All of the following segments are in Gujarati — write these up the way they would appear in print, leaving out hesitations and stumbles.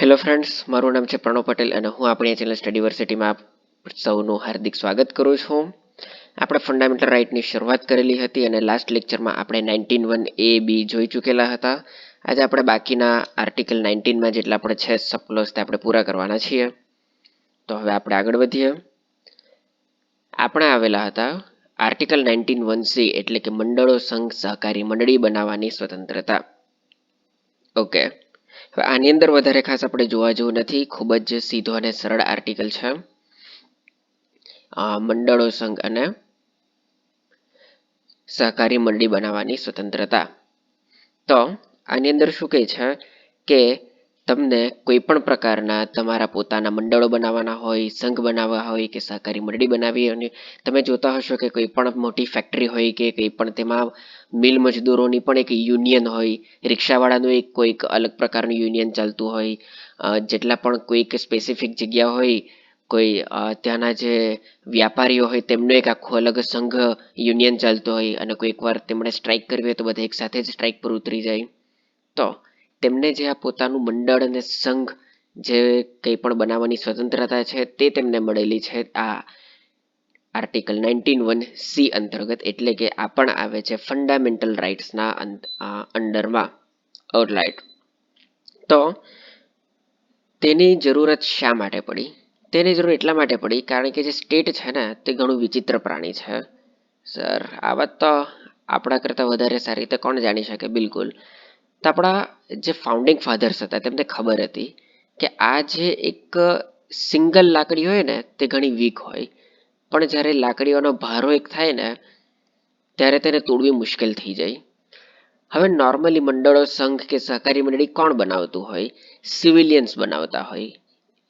હેલો ફ્રેન્ડ્સ, મારું નામ છે પ્રણવ પટેલ અને હું આપણી ચેનલ સ્ટડી વર્સિટીમાં આપ સૌનું હાર્દિક સ્વાગત કરું છું. આપણે ફંડામેન્ટલ રાઇટની શરૂઆત કરેલી હતી અને લાસ્ટ લેક્ચરમાં આપણે 19(1)A(B) જોઈ ચૂકેલા હતા. આજે આપણે બાકીના આર્ટિકલ 19માં જેટલા આપણે છે સબ-ક્લોઝ તે આપણે પૂરા કરવાના છીએ. તો હવે આપણે આગળ વધીએ. આપણે આવેલા હતા આર્ટિકલ 19(1)C એટલે કે મંડળો, સંઘ, સહકારી મંડળી બનાવવાની સ્વતંત્રતા. ઓકે, હવે આની અંદર વધારે ખાસ આપણે જોવા જેવું નથી. ખૂબ જ સીધો અને સરળ આર્ટિકલ છે. મંડળો, સંઘ અને સહકારી મંડળી બનાવવાની સ્વતંત્રતા. તો આની અંદર શું કહે છે કે તમને કોઈ પણ પ્રકારના તમારા પોતાના મંડળો બનાવવાના હોય, સંઘ બનાવવા હોય કે સહકારી મંડળી બનાવી, અને તમે જોતા હશો કે કોઈ પણ મોટી ફેક્ટરી હોય કે કંઈ પણ તેમાં મિલ મજદૂરોની પણ એક યુનિયન હોય, રિક્ષાવાળાનું એક કોઈક અલગ પ્રકારનું યુનિયન ચાલતું હોય, જેટલા પણ કોઈક સ્પેસિફિક જગ્યા હોય, કોઈ ત્યાંના જે વ્યાપારીઓ હોય તેમનો એક આખો અલગ સંઘ યુનિયન ચાલતો હોય, અને કોઈક વાર તેમણે સ્ટ્રાઇક કરવી હોય તો બધા એક સાથે જ સ્ટ્રાઇક પર ઉતરી જાય. તો તેમને જે આ પોતાનું મંડળ અને સંઘ જે કંઈ પણ બનાવવાની સ્વતંત્રતા છે તે તેમને મળેલી છે આ આર્ટિકલ 19(1)C અંતર્ગત. એટલે કે આ પણ આવે છે ફંડામેન્ટલ રાઇટ્સના અંડરમાં. ઓલરાઇટ, તો તેની જરૂરત શા માટે પડી? તેની જરૂર એટલા માટે પડી કારણ કે જે સ્ટેટ છે ને તે ઘણું વિચિત્ર પ્રાણી છે. સર, આ વાત તો આપણા કરતાં વધારે સારી રીતે કોણ જાણી શકે? બિલકુલ. તો આપણા જે ફાઉન્ડિંગ ફાધર્સ હતા તેમને ખબર હતી કે આ જે એક સિંગલ લાકડી હોય ને તે ઘણી વીક હોય, પણ જ્યારે લાકડીઓનો ભારો એક થાય ને ત્યારે તેને તોડવી મુશ્કેલ થઈ જાય. હવે નોર્મલી મંડળો, સંઘ કે સહકારી મંડળી કોણ બનાવતું હોય? સિવિલિયન્સ બનાવતા હોય.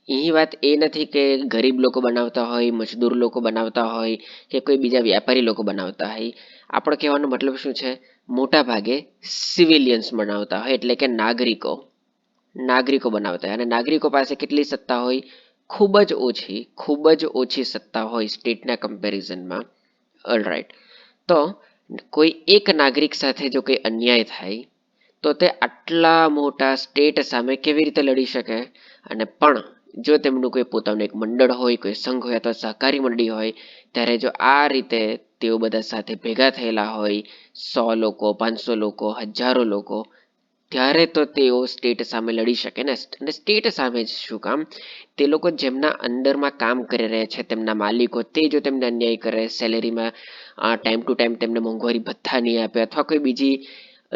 અહીં વાત એ નથી કે ગરીબ લોકો બનાવતા હોય, મજદૂર લોકો બનાવતા હોય કે કોઈ બીજા વ્યાપારી લોકો બનાવતા હોય. આપણો કહેવાનો મતલબ શું છે? મોટા ભાગે સિવિલિયન્સ બનાવતા હોય, એટલે કે નાગરિકો બનાવતા હોય. અને નાગરિકો પાસે કેટલી સત્તા હોય? ખૂબ જ ઓછી સત્તા હોય સ્ટેટના કમ્પેરિઝનમાં. ઓલરાઇટ, તો કોઈ એક નાગરિક સાથે જો કોઈ અન્યાય થાય તો તે આટલા મોટા સ્ટેટ સામે કેવી રીતે લડી શકે? અને પણ જો તેમનું કોઈ પોતાનું એક મંડળ હોય, કોઈ સંઘ હોય અથવા સહકારી મંડળી હોય, ત્યારે જો આ રીતે તેઓ બધા સાથે ભેગા થયેલા હોય, 100 લોકો, 500 લોકો, હજારો લોકો, ત્યારે તો તેઓ સ્ટેટ સામે લડી શકે ને. અને સ્ટેટ સામે જ શું કામ? તે લોકો જેમના અંડરમાં કામ કરી રહ્યા છે, તેમના માલિકો, તે જો તેમને અન્યાય કરે, સેલેરીમાં ટાઈમ ટુ ટાઈમ તેમને મોંઘવારી ભથ્થા નહીં આપે અથવા કોઈ બીજી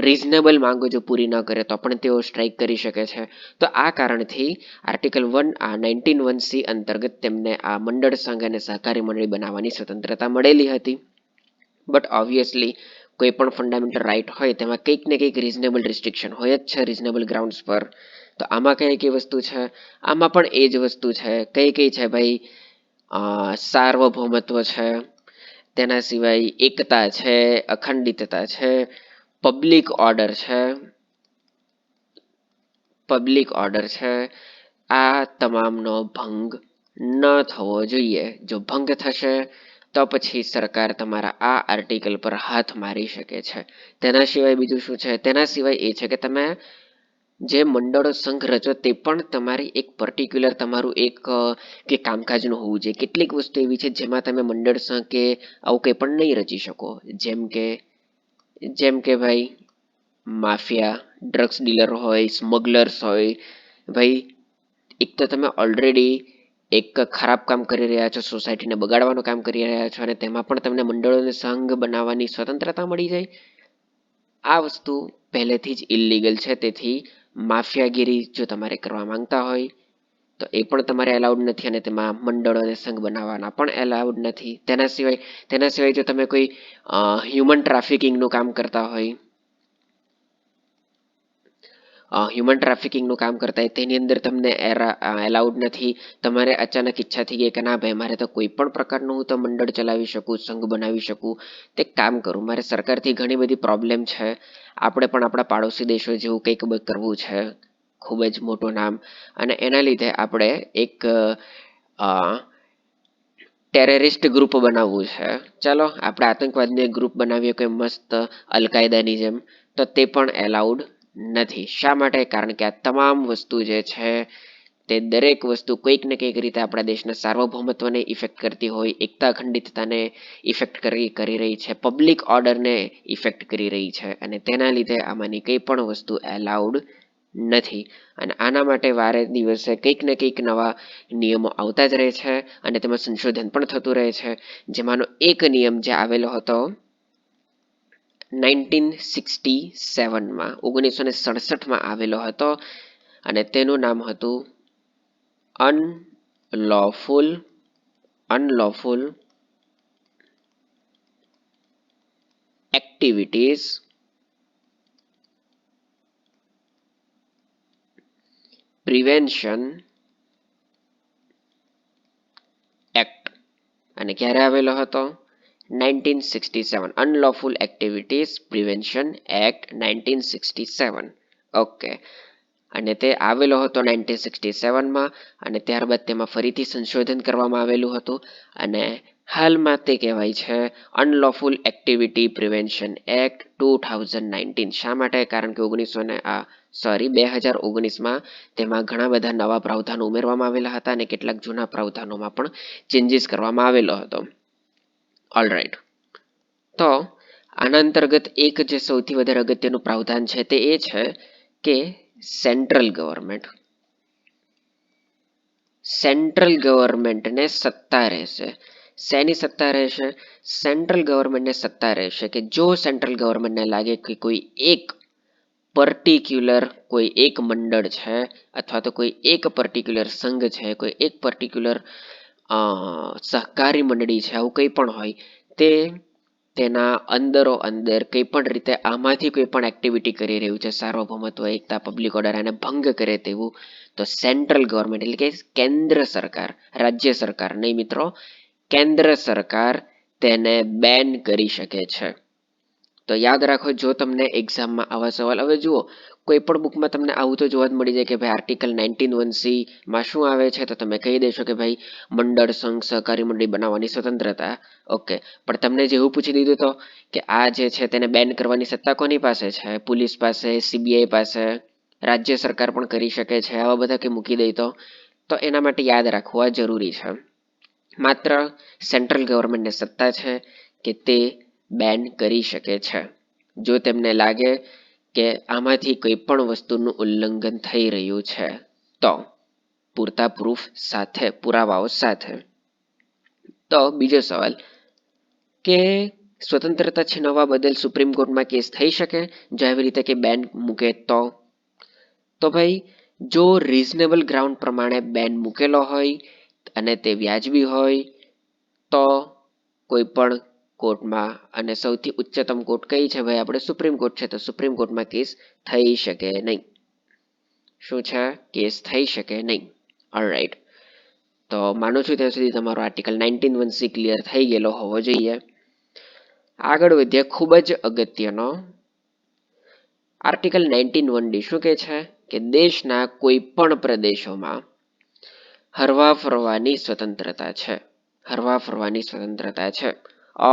રિઝનેબલ માંગો જો પૂરી ન કરે તો પણ તેઓ સ્ટ્રાઇક કરી શકે છે. તો આ કારણથી આર્ટિકલ 19(1)C અંતર્ગત તેમને આ મંડળ, સંઘ અને સહકારી મંડળી બનાવવાની સ્વતંત્રતા મળેલી હતી. બટ ઓબ્વિયસલી કોઈ પણ ફંડામેન્ટલ રાઇટ હોય તેમાં કંઈક ને કંઈક રિઝનેબલ રિસ્ટ્રિક્શન હોય જ છે, રિઝનેબલ ગ્રાઉન્ડ્સ પર. તો આમાં કઈ વસ્તુ છે? આમાં પણ એ જ વસ્તુ છે. કઈ છે ભાઈ? સાર્વભૌમત્વ છે, તેના સિવાય એકતા છે, અખંડિતતા છે, પબ્લિક ઓર્ડર છે. આ તમામનો ભંગ ન થવો જોઈએ. જો ભંગ થશે તો પછી સરકાર તમારા આ આર્ટિકલ પર હાથ મારી શકે છે. તેના સિવાય બીજું શું છે? તેના સિવાય એ છે કે તમે જે મંડળો, સંઘ રચો તે પણ તમારી એક પર્ટિક્યુલર તમારું એક કે કામકાજનું હોવું જોઈએ. કેટલીક વસ્તુ એવી છે જેમાં તમે મંડળ, સંઘ કે આવું કંઈ પણ નહીં રચી શકો. જેમ કે ભાઈ માફિયા, ડ્રગ્સ ડીલર હોય, સ્મગલર્સ હોય. ભાઈ, એક તો તમે ઓલરેડી એક ખરાબ કામ કરી રહ્યા છો, સોસાયટીને બગાડવાનું કામ કરી રહ્યા છો, અને તેમાં પણ તમને મંડળોને સંઘ બનાવવાની સ્વતંત્રતા મળી જાય. આ વસ્તુ પહેલેથી જ ઇલીગલ છે. તેથી માફિયાગીરી જો તમારે કરવા માંગતા હોય તો એ પણ તમારે એલાઉડ નથી, અને તેમાં મંડળો અને સંઘ બનાવવાના પણ એલાઉડ નથી. તેના સિવાય જો તમે કોઈ હ્યુમન ટ્રાફિકિંગનું કામ કરતા હોય, તેની અંદર તમને એલાઉડ નથી. તમારે અચાનક ઈચ્છા થઈ ગઈ કે ના ભાઈ, મારે તો કોઈ પણ પ્રકારનું હું તો મંડળ ચલાવી શકું, સંઘ બનાવી શકું, તે કામ કરું. મારે સરકારથી ઘણી બધી પ્રોબ્લેમ છે, આપણે પણ આપણા પાડોશી દેશો જેવું કંઈક કરવું છે, ખૂબ જ મોટું નામ, અને એના લીધે આપણે એક ટેરરિસ્ટ ગ્રુપ બનાવવું છે. ચાલો આપણે આતંકવાદનું એક ગ્રુપ બનાવીએ કોઈ મસ્ત અલકાયદાની જેમ, તો તે પણ એલાઉડ નથી. શા માટે? કારણ કે આ તમામ વસ્તુ જે છે તે દરેક વસ્તુ કોઈક ને કંઈક રીતે આપણા દેશના સાર્વભૌમત્વને ઇફેક્ટ કરતી હોય, એકતા અખંડિતતાને ઇફેક્ટ કરી રહી છે, પબ્લિક ઓર્ડરને ઇફેક્ટ કરી રહી છે, અને તેના લીધે આમાંની કંઈ પણ વસ્તુ એલાઉડ નથી. અને આના માટે વારે દિવસે કંઈક ને કંઈક નવા નિયમો આવતા જ રહે છે અને તેમાં સંશોધન પણ થતું રહે છે. જેમાંનો એક નિયમ જે આવેલો હતો 1967માં 1967માં આવેલો હતો અને તેનું નામ હતું અનલોફુલ એક્ટિવિટીઝ પ્રિવેન્શન એક્ટ. અને ક્યારે આવેલો હતો? 1967. Unlawful activities prevention act 1967. Okay. અને તે આવેલો હતો 1967માં અને ત્યારબાદ તેમાં ફરીથી સંશોધન કરવામાં આવેલું હતું અને હાલમાં તે કહેવાય છે અનલોફુલ એક્ટિવિટી પ્રિવેન્શન એક્ટ 2019. શા માટે? કારણ કે 2019માં તેમાં ઘણા બધા નવા પ્રાવધાનો ઉમેરવામાં આવેલા હતા અને કેટલાક જૂના પ્રાવધાનોમાં પણ ચેન્જીસ કરવામાં આવેલો હતો. ઓલરાઈટ. તો આના અંતર્ગત એક જે સૌથી વધારે અગત્યનું પ્રાવધાન છે તે એ છે કે સેન્ટ્રલ ગવર્મેન્ટને સત્તા રહેશે. શેની સત્તા રહેશે? સેન્ટ્રલ ગવર્મેન્ટને સત્તા રહેશે કે જો સેન્ટ્રલ ગવર્મેન્ટને લાગે કે કોઈ એક પર્ટિક્યુલર કોઈ એક મંડળ છે અથવા તો કોઈ એક પર્ટિક્યુલર સંઘ છે, કોઈ એક પર્ટિક્યુલર સહકારી મંડળી છે, આવું કંઈ પણ હોય, તે તેના અંદર કંઈ પણ રીતે આમાંથી કોઈ પણ એક્ટિવિટી કરી રહ્યું છે, સાર્વભૌમત્વ, એકતા, પબ્લિક ઓર્ડર આને ભંગ કરે તેવું, તો સેન્ટ્રલ ગવર્મેન્ટ એટલે કે કેન્દ્ર સરકાર, રાજ્ય સરકાર નહીં મિત્રો, કેન્દ્ર સરકાર તેને બેન કરી શકે છે. તો યાદ રાખો, જો તમને એક્ઝામમાં આવા સવાલ, હવે જુઓ કોઈ પણ બુકમાં તમને આવું તો જોવા જ મળી જાય કે ભાઈ આર્ટિકલ 19(1)(c) માં શું આવે છે, તો તમે કહી દેશો કે ભાઈ મંડળ, સંઘ, સહકારી મંડળી બનાવવાની સ્વતંત્રતા. ઓકે, પણ તમને જેવું પૂછી દીધું તો કે આ જે છે તેને બેન કરવાની સત્તા કોની પાસે છે? પોલીસ પાસે, સીબીઆઈ પાસે, રાજ્ય સરકાર પણ કરી શકે છે, આવા બધા કે મૂકી દઈ તો એના માટે યાદ રાખવા જરૂરી છે. માત્ર સેન્ટ્રલ ગવર્મેન્ટને સત્તા છે કે તે બેન કરી શકે છે જો તેમને લાગે કે આમાંથી કોઈ પણ વસ્તુનું ઉલ્લંઘન થઈ રહ્યું છે તો, પૂરતા પ્રૂફ સાથે, પુરાવાઓ સાથે. તો બીજો સવાલ કે સ્વતંત્રતા છીનવવા બદલ સુપ્રીમ કોર્ટમાં કેસ થઈ શકે જો આવી રીતે કે બેન મૂકે તો ભાઈ જો રીઝનેબલ ગ્રાઉન્ડ પ્રમાણે બેન મૂકેલો હોય અને તે વ્યાજબી હોય તો કોઈ પણ કોર્ટમાં, અને સૌથી ઉચ્ચતમ કોર્ટ કઈ છે ભાઈ? આપણે સુપ્રીમ કોર્ટ છે, તો સુપ્રીમ કોર્ટમાં કેસ થઈ શકે નહીં. શું છે? કેસ થઈ શકે નહીં. ઓલરાઈટ. તો માનું છું ત્યાં સુધી તમારો આર્ટિકલ 19(1)(c) ક્લિયર થઈ ગયેલો હોવો જોઈએ. આગળ વધીએ, ખૂબ જ અગત્યનો આર્ટિકલ 19(1)(d) શું કહે છે કે દેશના કોઈ પણ પ્રદેશોમાં હરવા ફરવાની સ્વતંત્રતા છે.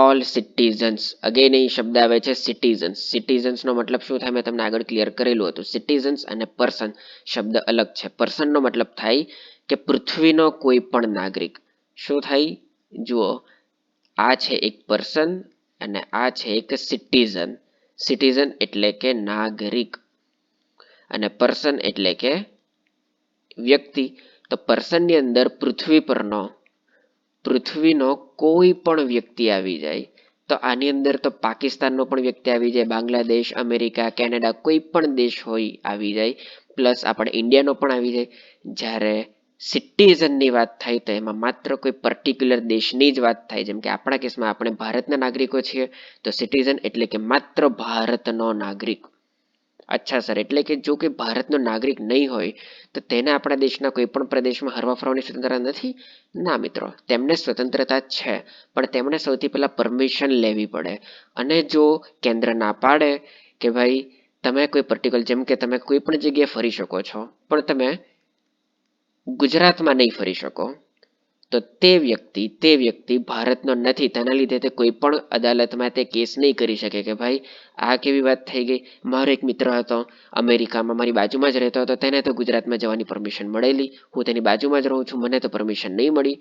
ઓલ સિટીઝન્સ, અગેન એ શબ્દ આવે છે સિટીઝન્સ. સિટીઝન્સનો મતલબ શું થાય મેં તમને આગળ ક્લિયર કરેલું હતું. સિટીઝન્સ અને પર્સન શબ્દ અલગ છે. પર્સનનો મતલબ થાય કે પૃથ્વીનો કોઈ પણ નાગરિક. શું થાય? જુઓ, આ છે એક પર્સન અને આ છે એક સિટીઝન. સિટીઝન એટલે કે નાગરિક અને પર્સન એટલે કે વ્યક્તિ. તો પર્સનની અંદર પૃથ્વીનો કોઈ પણ વ્યક્તિ આવી જાય તો આની અંદર તો પાકિસ્તાનનો પણ વ્યક્તિ આવી જાય, બાંગ્લાદેશ, અમેરિકા, કેનેડા, કોઈ પણ દેશ હોય આવી જાય, પ્લસ આપણે ઇન્ડિયાનો પણ આવી જાય. જ્યારે સિટીઝનની વાત થાય તો એમાં માત્ર કોઈ પર્ટિક્યુલર દેશની જ વાત થાય. જેમ કે આપણા કેસમાં આપણે ભારતના નાગરિકો છીએ તો સિટીઝન એટલે કે માત્ર ભારતનો નાગરિક. અચ્છા સર, એટલે કે જો કોઈ ભારતનો નાગરિક નહીં હોય તો તેને આપણા દેશના કોઈ પણ પ્રદેશમાં હરવા ફરવાની સ્વતંત્રતા નથી? ના મિત્રો, તેમને સ્વતંત્રતા છે, પણ તેમણે સૌથી પહેલા પરમિશન લેવી પડે. અને જો કેન્દ્ર ના પાડે કે ભાઈ તમે કોઈ પર્ટિક્યુલર, જેમ કે તમે કોઈ પણ જગ્યાએ ફરી શકો છો પણ તમે ગુજરાતમાં નહીં ફરી શકો, તો તે વ્યક્તિ ભારતનો નથી, તેના લીધે તે કોઈ પણ અદાલતમાં તે કેસ નહીં કરી શકે કે ભાઈ આ કેવી વાત થઈ ગઈ. મારો એક મિત્ર હતો અમેરિકામાં, મારી બાજુમાં જ રહેતો હતો, તેને તો ગુજરાતમાં જવાની પરમિશન મળેલી, હું તેની બાજુમાં જ રહું છું, મને તો પરમિશન નહીં મળી.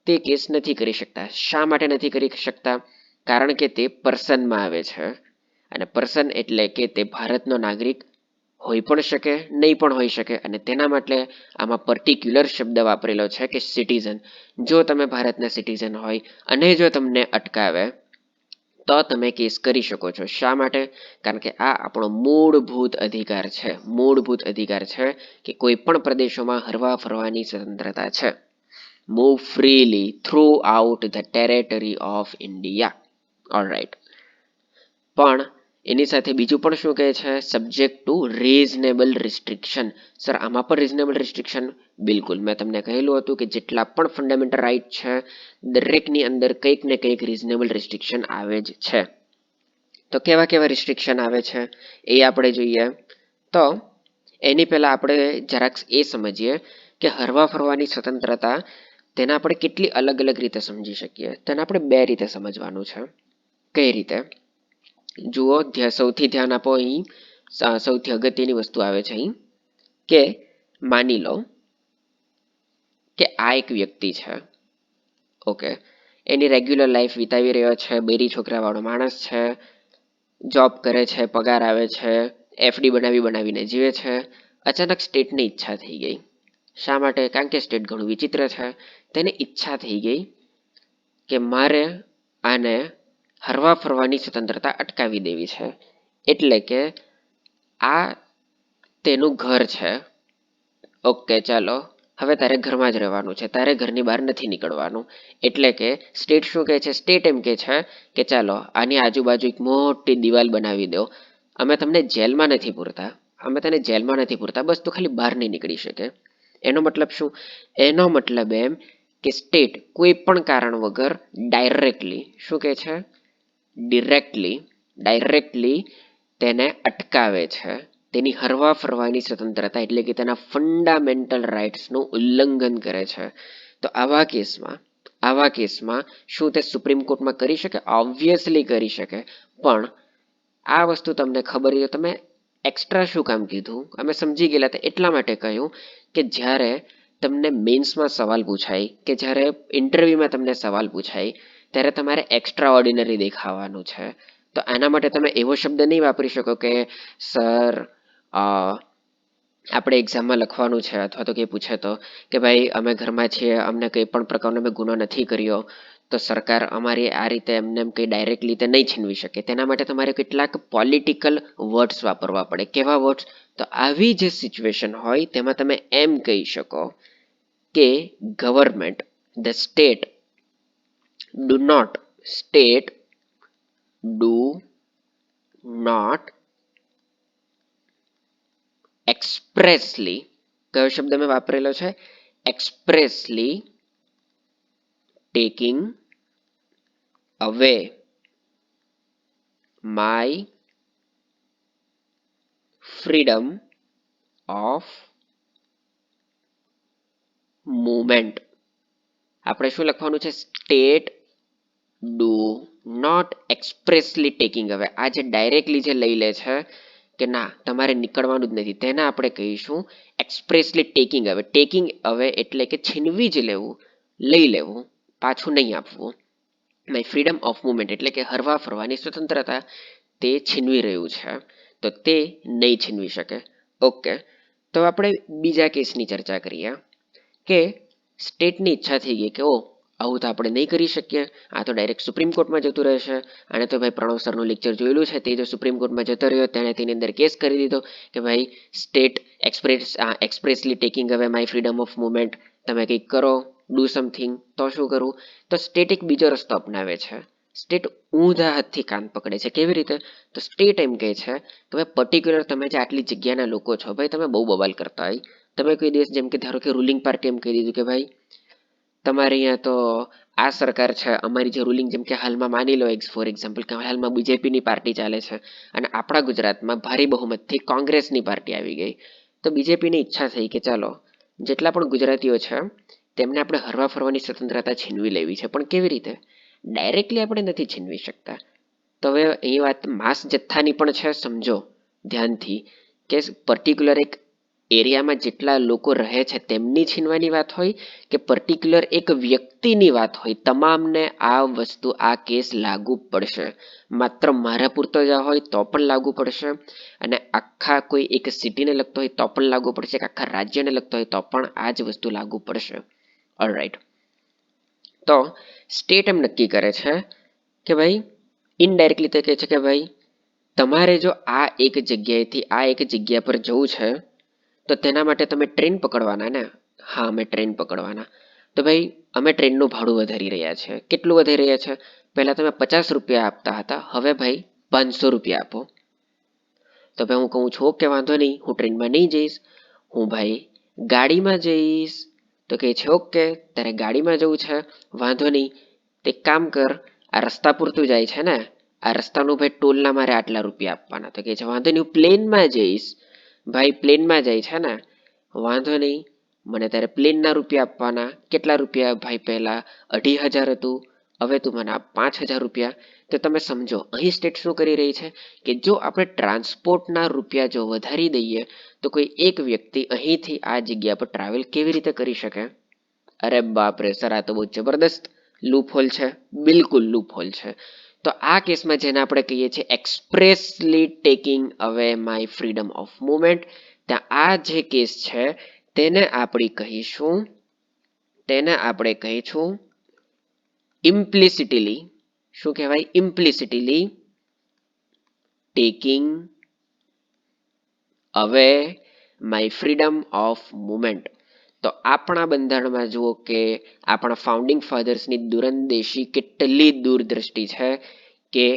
તે કેસ નથી કરી શકતા. શા માટે નથી કરી શકતા? કારણ કે તે પર્સનમાં આવે છે, અને પર્સન એટલે કે તે ભારતનો નાગરિક હોઈ પણ શકે, નહીં પણ હોઈ શકે. અને તેના માટે આમાં પર્ટિક્યુલર શબ્દ વાપરેલો છે કે સિટીઝન. જો તમે ભારતના સિટીઝન હોય અને જો તમને અટકાવે તો તમે કેસ કરી શકો છો. શા માટે? કારણ કે આ આપણો મૂળભૂત અધિકાર છે. મૂળભૂત અધિકાર છે કે કોઈ પણ પ્રદેશોમાં હરવા ફરવાની સ્વતંત્રતા છે. Move freely through out the territory of India. Alright. પણ એની સાથે બીજું પણ શું કહે છે? Subject to reasonable restriction. Sir આમાં પણ રીઝનેબલ રિસ્ટ્રિક્શન? બિલકુલ. મેં તમને કહેલું હતું કે જેટલા પણ ફંડામેન્ટલ રાઇટ છે દરેકની અંદર કંઈક ને કંઈક રીઝનેબલ રિસ્ટ્રિક્શન આવે જ છે. તો કેવા કેવા રિસ્ટ્રિક્શન આવે છે એ આપણે જોઈએ. તો એની પહેલા આપણે જરાક એ સમજીએ કે હરવા ફરવાની સ્વતંત્રતા તેને આપણે કેટલી અલગ અલગ રીતે સમજી શકીએ. તેને આપણે બે રીતે સમજવાનું છે. કઈ રીતે? જુઓ, સૌથી ધ્યાન આપો. અહીં સૌથી અગત્યની વસ્તુ આવે છે અહીં કે માની લો કે આ એક વ્યક્તિ છે, ઓકે, એની રેગ્યુલર લાઈફ વિતાવી રહ્યો છે, બેરી છોકરા વાળો માણસ છે, જોબ કરે છે, પગાર આવે છે, એફડી બનાવીને જીવે છે. અચાનક સ્ટેટની ઈચ્છા થઈ ગઈ. શા માટે? કારણ કે સ્ટેટ ઘણું વિચિત્ર છે. તેને ઈચ્છા થઈ ગઈ કે મારે આને હરવા ફરવાની સ્વતંત્રતા અટકાવી દેવી છે. એટલે કે આ તેનું ઘર છે, ઓકે, ચાલો હવે તારે ઘરમાં જ રહેવાનું છે, તારે ઘરની બહાર નથી નીકળવાનું. એટલે કે સ્ટેટ શું કહે છે? સ્ટેટ એમ કહે છે કે ચાલો આની આજુબાજુ એક મોટી દિવાલ બનાવી દો, અમે તમને જેલમાં નથી પૂરતા, અમે તને જેલમાં નથી પૂરતા, બસ તું ખાલી બહાર નહીં નીકળી શકે. એનો મતલબ શું? એનો મતલબ એમ કે સ્ટેટ કોઈ પણ કારણ વગર ડાયરેક્ટલી શું કહે છે? ડાયરેક્ટલી તેને અટકાવે છે. તેની હરવા ફરવાની સ્વતંત્રતા એટલે કે તેના ફંડામેન્ટલ રાઇટ્સનું ઉલ્લંઘન કરે છે. તો આવા કેસમાં શું તે સુપ્રીમ કોર્ટમાં કરી શકે? ઓબ્વિયસલી કરી શકે. પણ આ વસ્તુ તમને ખબર છે, તમે એક્સ્ટ્રા શું કામ કીધું? અમે સમજી ગયેલા હતા એટલા માટે કહ્યું કે જ્યારે તમને મેન્સમાં સવાલ પૂછાય કે જ્યારે ઇન્ટરવ્યુમાં તમને સવાલ પૂછાય ત્યારે તમારે એક્સ્ટ્રા ઓર્ડિનરી દેખાવાનું છે. તો આના માટે તમે એવો શબ્દ નહીં વાપરી શકો કે સર આપણે એક્ઝામમાં લખવાનું છે અથવા તો કંઈ પૂછે તો કે ભાઈ અમે ઘરમાં છીએ, અમને કંઈ પણ પ્રકારનો મેં ગુનો નથી કર્યો, તો સરકાર અમારી આ રીતે એમને કંઈ ડાયરેક્ટલી રીતે નહીં છીનવી શકે. તેના માટે તમારે કેટલાક પોલિટિકલ વર્ડ્સ વાપરવા પડે. કેવા વર્ડ્સ? તો આવી જે સિચ્યુએશન હોય તેમાં તમે એમ કહી શકો કે government, the state do not expressly, કયો શબ્દ મેં વાપરેલો છે? Expressly taking away my freedom of movement. આપણે શું લખવાનું છે? State do not expressly taking away. આ જે ડાયરેક્ટલી જે લઈ લે છે કે ના તમારે નીકળવાનું જ નથી, તેને આપણે કહીશું એક્સપ્રેસલી ટેકિંગ અવે. ટેકિંગ અવે એટલે કે છીનવી જ લેવું, લઈ લેવું, પાછું નહીં આપવું. માય ફ્રીડમ ઓફ મૂવમેન્ટ એટલે કે હરવા ફરવાની સ્વતંત્રતા તે છીનવી રહ્યું છે, તો તે નહીં છીનવી શકે. ઓકે, તો આપણે બીજા કેસની ચર્ચા કરીએ કે સ્ટેટની ઈચ્છા થઈ ગઈ કે ઓ આવું તો આપણે નહીં કરી શકીએ, આ તો ડાયરેક્ટ સુપ્રીમ કોર્ટમાં જતું રહેશે. અને તો ભાઈ પ્રણવ સરનું લેક્ચર જોયેલું છે, તે જો સુપ્રીમ કોર્ટમાં જતો રહ્યો તેણે તેની અંદર કેસ કરી દીધો કે ભાઈ state એક્સપ્રેસલી taking away my freedom of movement, તમે કંઈક કરો, ડુ સમથિંગ. તો શું કરવું? તો સ્ટેટ એક બીજો રસ્તો અપનાવે છે. સ્ટેટ ઊંધા હાથથી કાન પકડે છે. કેવી રીતે? તો સ્ટેટ એમ કહે છે કે ભાઈ પર્ટિક્યુલર તમે જે આટલી જગ્યાના લોકો છો, ભાઈ તમે બહુ બવાલ કરતા હોય, તમે કોઈ દિવસ જેમ કે ધારો કે રૂલિંગ પાર્ટી એમ કહી દીધું કે ભાઈ તમારે અહીંયા તો આ સરકાર છે, અમારી જે રૂલિંગ, જેમ કે હાલમાં માની લો ફોર એક્ઝામ્પલ કે હાલમાં બીજેપીની પાર્ટી ચાલે છે અને આપણા ગુજરાતમાં ભારે બહુમતથી કોંગ્રેસની પાર્ટી આવી ગઈ. તો બીજેપીની ઈચ્છા થઈ કે ચાલો જેટલા પણ ગુજરાતીઓ છે તેમને આપણે હરવા ફરવાની સ્વતંત્રતા છીનવી લેવી છે, પણ કેવી રીતે? ડાયરેક્ટલી આપણે નથી છીનવી શકતા. તો હવે અહીં વાત માસ જથ્થાની પણ છે, સમજો ધ્યાનથી કે પર્ટિક્યુલર એક એરિયામાં જેટલા લોકો રહે છે તેમની છીનવાની વાત હોય કે પર્ટિક્યુલર એક વ્યક્તિની વાત હોય, તમામને આ વસ્તુ આ કેસ લાગુ પડશે. માત્ર મારા પૂરતો જ હોય તો પણ લાગુ પડશે, અને આખા કોઈ એક સિટીને લગતો હોય તો પણ લાગુ પડશે, કે આખા રાજ્યને લગતો હોય તો પણ આ જ વસ્તુ લાગુ પડશે. ઓલરાઈટ, તો સ્ટેટ એમ નક્કી કરે છે કે ભાઈ ઇનડાયરેક્ટલી તો કહે છે કે ભાઈ તમારે જો આ એક જગ્યાએથી આ એક જગ્યા પર જવું છે તો તેના માટે તમે ટ્રેન પકડવાના ને? હા, અમે ટ્રેન પકડવાના. તો ભાઈ અમે ટ્રેનનું ભાડું વધારી રહ્યા છે. કેટલું વધારી રહ્યા છે? પહેલા તમે 50 રૂપિયા આપતા હતા, હવે ભાઈ 500 રૂપિયા આપો. તો ભાઈ હું કહું છું કે વાંધો નહીં, હું ટ્રેનમાં નહીં જઈશ, હું ભાઈ ગાડીમાં જઈશ. તો કહે છે ઓકે, તારે ગાડીમાં જવું છે, વાંધો નહીં, તે કામ કર, આ રસ્તા પૂરતું જાય છે ને, આ રસ્તાનું ભાઈ ટોલના મારે આટલા રૂપિયા આપવાના. તો કહે છે વાંધો નહીં, હું પ્લેનમાં જઈશ, ભાઈ પ્લેનમાં જાય છે ને, વાંધો નહીં, મને તારે પ્લેનના રૂપિયા આપવાના. કેટલા રૂપિયા ભાઈ? પહેલા 2500 હતું, હવે તું મને આપ 5000 રૂપિયા. તો તમે સમજો અહીં સ્ટેટ શું કરી રહી છે કે જો આપણે ટ્રાન્સપોર્ટના રૂપિયા જો વધારી દઈએ તો કોઈ એક વ્યક્તિ અહીંથી આ જગ્યા પર ટ્રાવેલ કેવી રીતે કરી શકે? અરે બાપ રે સર, આ તો બહુ જબરદસ્ત લૂપહોલ છે, બિલકુલ લૂપહોલ છે. તો આ કેસમાં જેને આપણે કહીએ છીએ એક્સપ્રેસલી taking away my freedom of movement, ત્યાં આ જે કેસ છે તેને આપણે કહીશું ઇમ્પ્લિસિટલી. શું કહેવાય? ઇમ્પ્લિસિટલી taking away my freedom of movement. તો આપણા બંધારણમાં જુઓ કે આપણા ફાઉન્ડિંગ ફાધર્સની દૂરંદેશી કેટલી દૂરદ્રષ્ટિ છે કે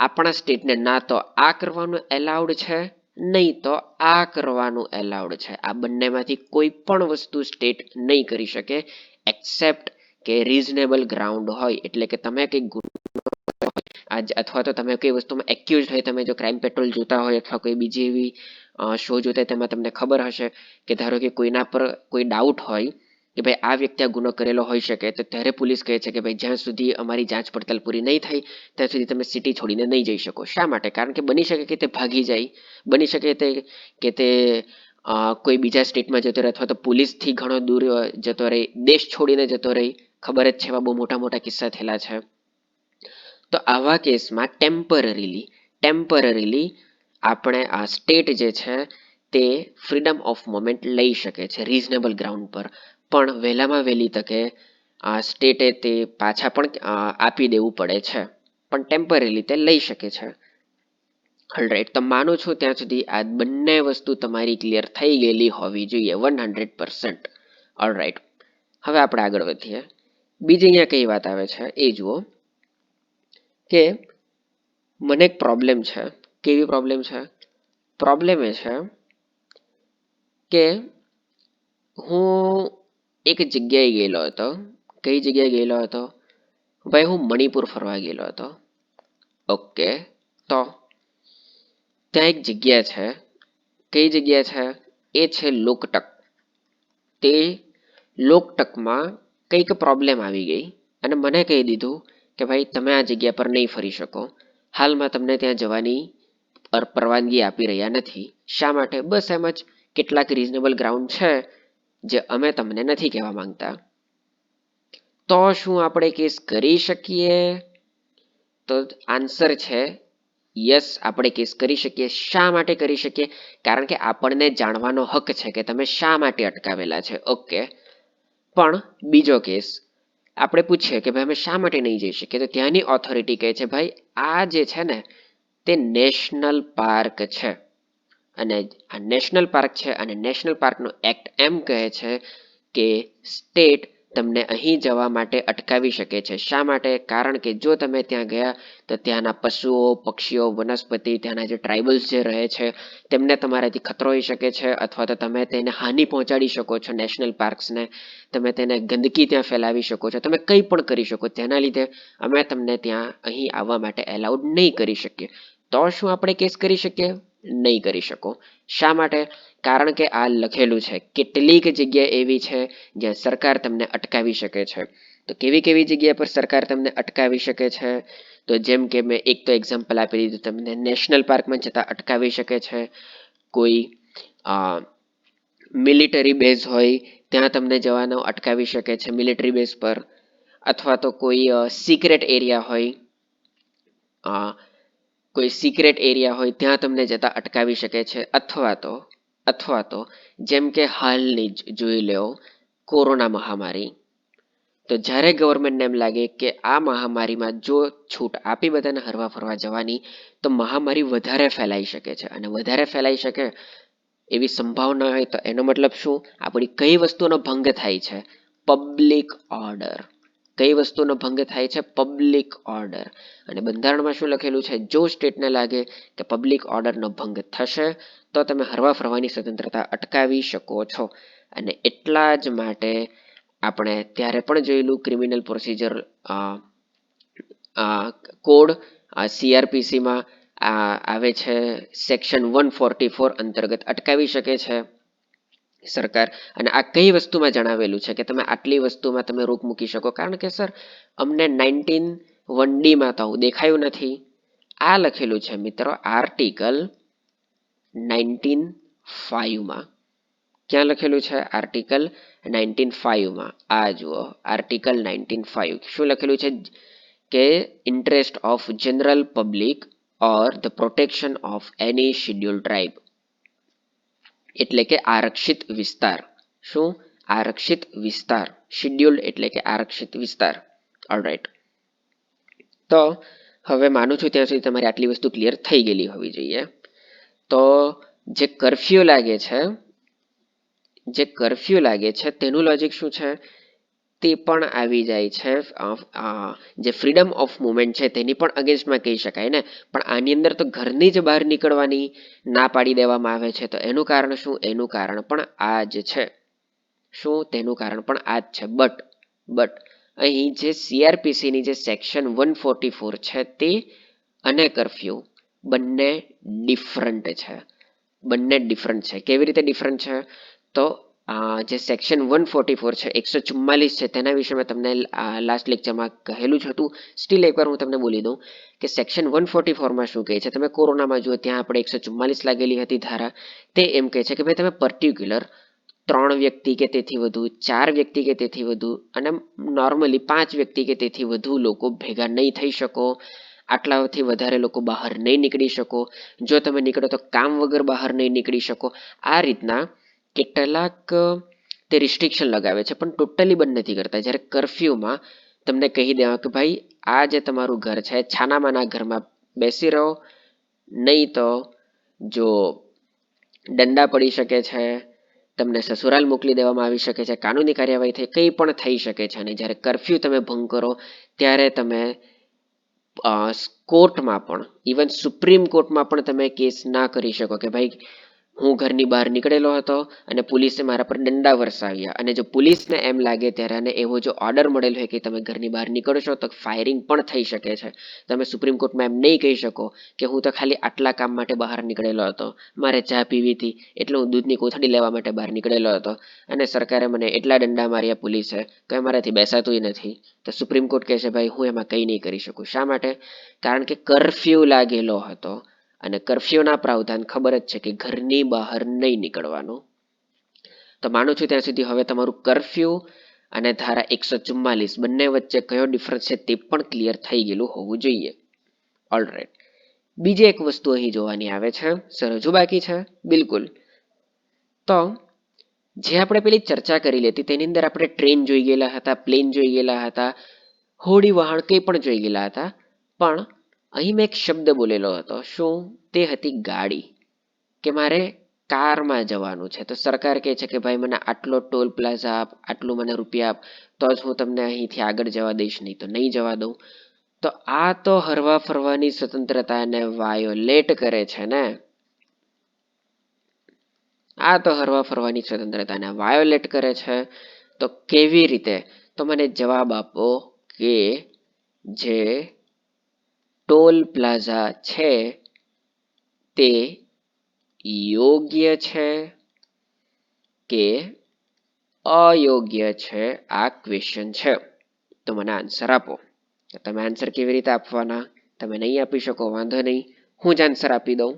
આપણા સ્ટેટને ના તો આ કરવાનું એલાઉડ છે, નહીં તો આ કરવાનું એલાઉડ છે. આ બંનેમાંથી કોઈ પણ વસ્તુ સ્ટેટ નહીં કરી શકે એક્સેપ્ટ કે રીઝનેબલ ગ્રાઉન્ડ હોય. એટલે કે તમે કંઈક અથવા તો તમે કઈ વસ્તુમાં એક્યુઝ હોય, તમે જો ક્રાઇમ પેટ્રોલ જોતા હોય અથવા કોઈ બીજી એવી શો જોતા હોય તેમાં તમને ખબર હશે કે ધારો કે કોઈના પર કોઈ ડાઉટ હોય કે ભાઈ આ વ્યક્તિ આ ગુનો કરેલો હોઈ શકે, તો ત્યારે પોલીસ કહે છે કે ભાઈ જ્યાં સુધી અમારી જાંચ પડતાલ પૂરી નહીં થાય ત્યાં સુધી તમે સિટી છોડીને નહીં જઈ શકો. શા માટે? કારણ કે બની શકે કે તે ભાગી જાય, બની શકે કે તે કોઈ બીજા સ્ટેટમાં જતો રહે અથવા તો પોલીસથી ઘણો દૂર જતો રહે, દેશ છોડીને જતો રહે. ખબર જ છે, એવા બહુ મોટા મોટા કિસ્સા થયેલા છે. તો આવા કેસમાં ટેમ્પરરીલી આપણે આ સ્ટેટ જે છે તે ફ્રીડમ ઓફ મુવમેન્ટ લઈ શકે છે રીઝનેબલ ગ્રાઉન્ડ પર, પણ વહેલામાં વહેલી તકે સ્ટેટે તે પાછા પણ આપી દેવું પડે છે, પણ ટેમ્પરરીલી તે લઈ શકે છે. ઓલરાઈટ, તો માનું છું ત્યાં સુધી આ બંને વસ્તુ તમારી ક્લિયર થઈ ગયેલી હોવી જોઈએ 100%. ઓલરાઈટ, હવે આપણે આગળ વધીએ. બીજી અહીંયા કઈ વાત આવે છે એ જુઓ કે મને એક પ્રોબ્લેમ છે. કેવી પ્રોબ્લેમ છે? પ્રોબ્લેમ એ છે કે હું એક જગ્યાએ ગયેલો હતો. કઈ જગ્યાએ ગયેલો હતો? ભાઈ હું મણિપુર ફરવા ગયેલો હતો. ઓકે, તો ત્યાં એક જગ્યા છે. કઈ જગ્યા છે? એ છે લોકટક. તે લોકટકમાં કંઈક પ્રોબ્લેમ આવી ગઈ અને મને કહી દીધું કે ભાઈ તમે આ જગ્યા પર નહીં ફરી શકો. હાલમાં તમને ત્યાં જવાની પરવાનગી આપી રહ્યા નથી. શા માટે? બસ એમ જ કેટલાક રીઝનેબલ ગ્રાઉન્ડ છે જે અમે તમને નથી કહેવા માંગતા. તો શું આપણે કેસ કરી શકીએ? તો આન્સર છે યસ, આપણે કેસ કરી શકીએ. શા માટે કરી શકીએ? કારણ કે આપણને જાણવાનો હક છે કે તમે શા માટે અટકાવેલા છે. ઓકે, પણ બીજો કેસ આપણે પૂછીએ કે ભાઈ અમે શા માટે નહીં જઈ શકીએ, તો ત્યાંની ઓથોરિટી કહે છે ભાઈ આ જે છે ને તે નેશનલ પાર્ક છે, અને આ નેશનલ પાર્ક છે અને નેશનલ પાર્કનો એક્ટ એમ કહે છે કે સ્ટેટ તમને અહીં જવા માટે અટકાવી શકે છે. શા માટે? કારણ કે જો તમે ત્યાં ગયા તો ત્યાંના પશુઓ, પક્ષીઓ, વનસ્પતિ, ત્યાંના જે ટ્રાઇબલ્સ જે રહે છે તેમને તમારાથી ખતરો હોઈ શકે છે, અથવા તો તમે તેને હાનિ પહોંચાડી શકો છો. નેશનલ પાર્ક્સને તમે તેને ગંદકી ત્યાં ફેલાવી શકો છો, તમે કંઈ પણ કરી શકો. તેના લીધે અમે તમને ત્યાં અહીં આવવા માટે એલાઉડ નહીં કરી શકીએ. તો શું આપણે કેસ કરી શકીએ? નહીં કરી શકો. શા માટે? કારણ કે આ લખેલું છે. કેટલીક જગ્યા એવી છે જ્યાં સરકાર તમને અટકાવી શકે છે. તો કેવી કેવી જગ્યા પર સરકાર તમને અટકાવી શકે છે? તો જેમ કે મેં એક તો એક્ઝામ્પલ આપી દીધું તમને, નેશનલ પાર્કમાં જતા અટકાવી શકે છે. કોઈ મિલિટરી બેઝ હોય ત્યાં તમને જવાનો અટકાવી શકે છે મિલિટરી બેઝ પર, અથવા તો કોઈ સિક્રેટ એરિયા હોય, કોઈ સિક્રેટ એરિયા હોય ત્યાં તમને જતા અટકાવી શકે છે. અથવા તો જેમ કે હાલની જ જોઈ લો કોરોના મહામારી. તો જ્યારે ગવર્મેન્ટને એમ લાગે કે આ મહામારીમાં જો છૂટ આપી બધાને હરવા ફરવા જવાની તો મહામારી વધારે ફેલાઈ શકે છે, અને વધારે ફેલાઈ શકે એવી સંભાવના હોય તો એનો મતલબ શું? આપણી કઈ વસ્તુનો ભંગ થાય છે? Public order. કઈ વસ્તુનો ભંગ થાય છે? Public order. અને બંધારણમાં શું લખેલું છે? જો સ્ટેટને લાગે કે પબ્લિક ઓર્ડરનો ભંગ થશે તો તમે હરવા ફરવાની સ્વતંત્રતા અટકાવી શકો છો. અને એટલા જ માટે આપણે ત્યારે પણ જોયેલું ક્રિમિનલ પ્રોસિજર કોડ CRPCમાં આવે છે, સેક્શન 144 અંતર્ગત અટકાવી શકે છે સરકાર. અને આ કઈ વસ્તુમાં જણાવેલું છે કે તમે આટલી વસ્તુમાં તમે રોક મૂકી શકો? કારણ કે સર અમને 19(1)D તો દેખાયું નથી. આ લખેલું છે મિત્રો આર્ટિકલ 19(5)માં. ક્યાં લખેલું છે? આર્ટિકલ 19(5)માં. આ જુઓ આર્ટિકલ 19(5). શું લખેલું છે? કે interest of general public or the protection of any schedule tribe. એટલે કે આરક્ષિત વિસ્તાર. શું? આરક્ષિત વિસ્તાર. શિડ્યુલ એટલે કે આરક્ષિત વિસ્તાર. ઓલરાઈટ. તો હવે માનું છું ત્યાં સુધી તમારી આટલી વસ્તુ ક્લિયર થઈ ગયેલી હોવી જોઈએ. તો જે કર્ફ્યુ લાગે છે તેનું લોજિક શું છે? તે પણ આવી જાય છે. જે ફ્રીડમ ઓફ મુવમેન્ટ છે તેની પણ અગેન્સ્ટમાં કહી શકાય ને. પણ આની અંદર તો ઘરની જ બહાર નીકળવાની ના પાડી દેવામાં આવે છે. તો એનું કારણ શું? એનું કારણ પણ આ જ છે. શું? તેનું કારણ પણ આ જ છે. બટ અહીં જે CRPCની જે સેક્શન 144 છે તે અને કર્ફ્યુ બંને ડિફરન્ટ છે. કેવી રીતે ડિફરન્ટ છે? તો જે સેક્શન 144 છે 144 છે તેના વિશે મેં તમને લાસ્ટ લેક્ચરમાં કહેલું જ હતું. સ્ટીલ એકવાર હું તમને બોલી દઉં કે સેક્શન 144માં શું કહે છે? તમે કોરોનામાં જુઓ ત્યાં આપણે 144 લાગેલી હતી ધારા. તે એમ કહે છે કે ભાઈ તમે પર્ટિક્યુલર 3 વ્યક્તિ કે તેથી વધુ, 4 વ્યક્તિ કે તેથી વધુ, અને નોર્મલી 5 વ્યક્તિ કે તેથી વધુ લોકો ભેગા નહીં થઈ શકો. આટલાથી વધારે લોકો બહાર નહીં નીકળી શકો. જો તમે નીકળો તો કામ વગર બહાર નહીં નીકળી શકો. આ રીતના કેટલાક તે રિસ્ટ્રિક્શન લગાવે છે, પણ ટોટલી બંધ નથી કરતા. જ્યારે કર્ફ્યુમાં તમને કહી દેવા કે ભાઈ આ જે તમારું ઘર છે છાનામાના ઘરમાં બેસી રહો, નહીં તો જો દંડા પડી શકે છે, તમને સસુરાલ મોકલી દેવામાં આવી શકે છે, કાનૂની કાર્યવાહી થઈ કંઈ પણ થઈ શકે છે. અને જ્યારે કર્ફ્યુ તમે ભંગ કરો ત્યારે તમે કોર્ટમાં પણ, ઇવન સુપ્રીમ કોર્ટમાં પણ તમે કેસ ના કરી શકો કે ભાઈ હું ઘરની બહાર નીકળેલો હતો અને પોલીસે મારા પર દંડા વરસાવ્યા. અને જો પોલીસને એમ લાગે ત્યારે અને એવો જો ઓર્ડર મળેલો હોય કે તમે ઘરની બહાર નીકળશો તો ફાયરિંગ પણ થઈ શકે છે. તમે સુપ્રીમ કોર્ટમાં એમ નહીં કહી શકો કે હું તો ખાલી આટલા કામ માટે બહાર નીકળેલો હતો, મારે ચા પીવી હતી એટલે હું દૂધની કોથળી લેવા માટે બહાર નીકળેલો હતો અને સરકારે મને એટલા દંડા માર્યા પોલીસે કે મારાથી બેસાતુંય નથી. તો સુપ્રીમ કોર્ટ કહે છે ભાઈ હું એમાં કંઈ નહીં કરી શકું. શા માટે? કારણ કે કર્ફ્યુ લાગેલો હતો. અને કર્ફ્યુના પ્રાવધાન ખબર જ છે કે ઘરની બહાર નહીં નીકળવાનું. તો માનું છું ત્યાં સુધી હવે તમારું કર્ફ્યુ અને ધારા 144 બંને વચ્ચે કયો ડિફરન્સ છે તે પણ ક્લિયર થઈ ગયેલું હોવું જોઈએ. ઓલરાઈટ. બીજી એક વસ્તુ અહીં જોવાની આવે છે. સર હજુ બાકી છે? બિલકુલ. તો જે આપણે પેલી ચર્ચા કરી લેતી તેની અંદર આપણે ટ્રેન જોઈ ગયેલા હતા, પ્લેન જોઈ ગયેલા હતા, હોડી વહાણ કંઈ પણ જોઈ ગયેલા હતા. પણ અહીં મેં એક શબ્દ બોલેલો હતો. શું? તે હતી ગાડી. કે મારે કારમાં જવાનું છે. તો સરકાર કહે છે કે ભાઈ મને આટલો ટોલ પ્લાઝા આપ, આટલું મને રૂપિયા આપ, તો જ હું તમને અહીંથી આગળ જવા દઈશ, નહીં તો નહીં જવા દઉં. તો આ તો હરવા ફરવાની સ્વતંત્રતાને વાયોલેટ કરે છે ને. આ તો હરવા ફરવાની સ્વતંત્રતાને વાયોલેટ કરે છે. તો કેવી રીતે? તો મને જવાબ આપો કે જે ટોલ પ્લાઝા છે તે યોગ્ય છે કે અયોગ્ય છે આ ક્વેશ્ચન છે. તો મને આન્સર આપો. તમે આન્સર કેવી રીતે આપવાના? તમે નહીં આપી શકો વાંધો નહીં, હું જ આન્સર આપી દઉં.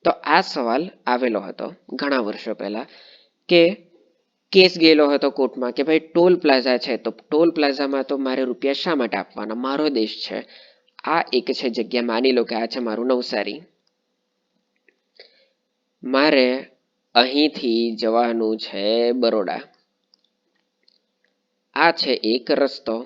તો આ સવાલ આવેલો હતો ઘણા વર્ષો પહેલા કે કેસ ગયેલો હતો કોર્ટમાં કે ભાઈ ટોલ પ્લાઝા છે તો ટોલ પ્લાઝામાં તો મારે રૂપિયા શા માટે આપવાના? મારો દેશ છે. આ એક છે જગ્યા, માની લો કે આ છે મારું નવસારી. મારે અહીંથી જવાનું છે બરોડા. આ છે એક રસ્તો.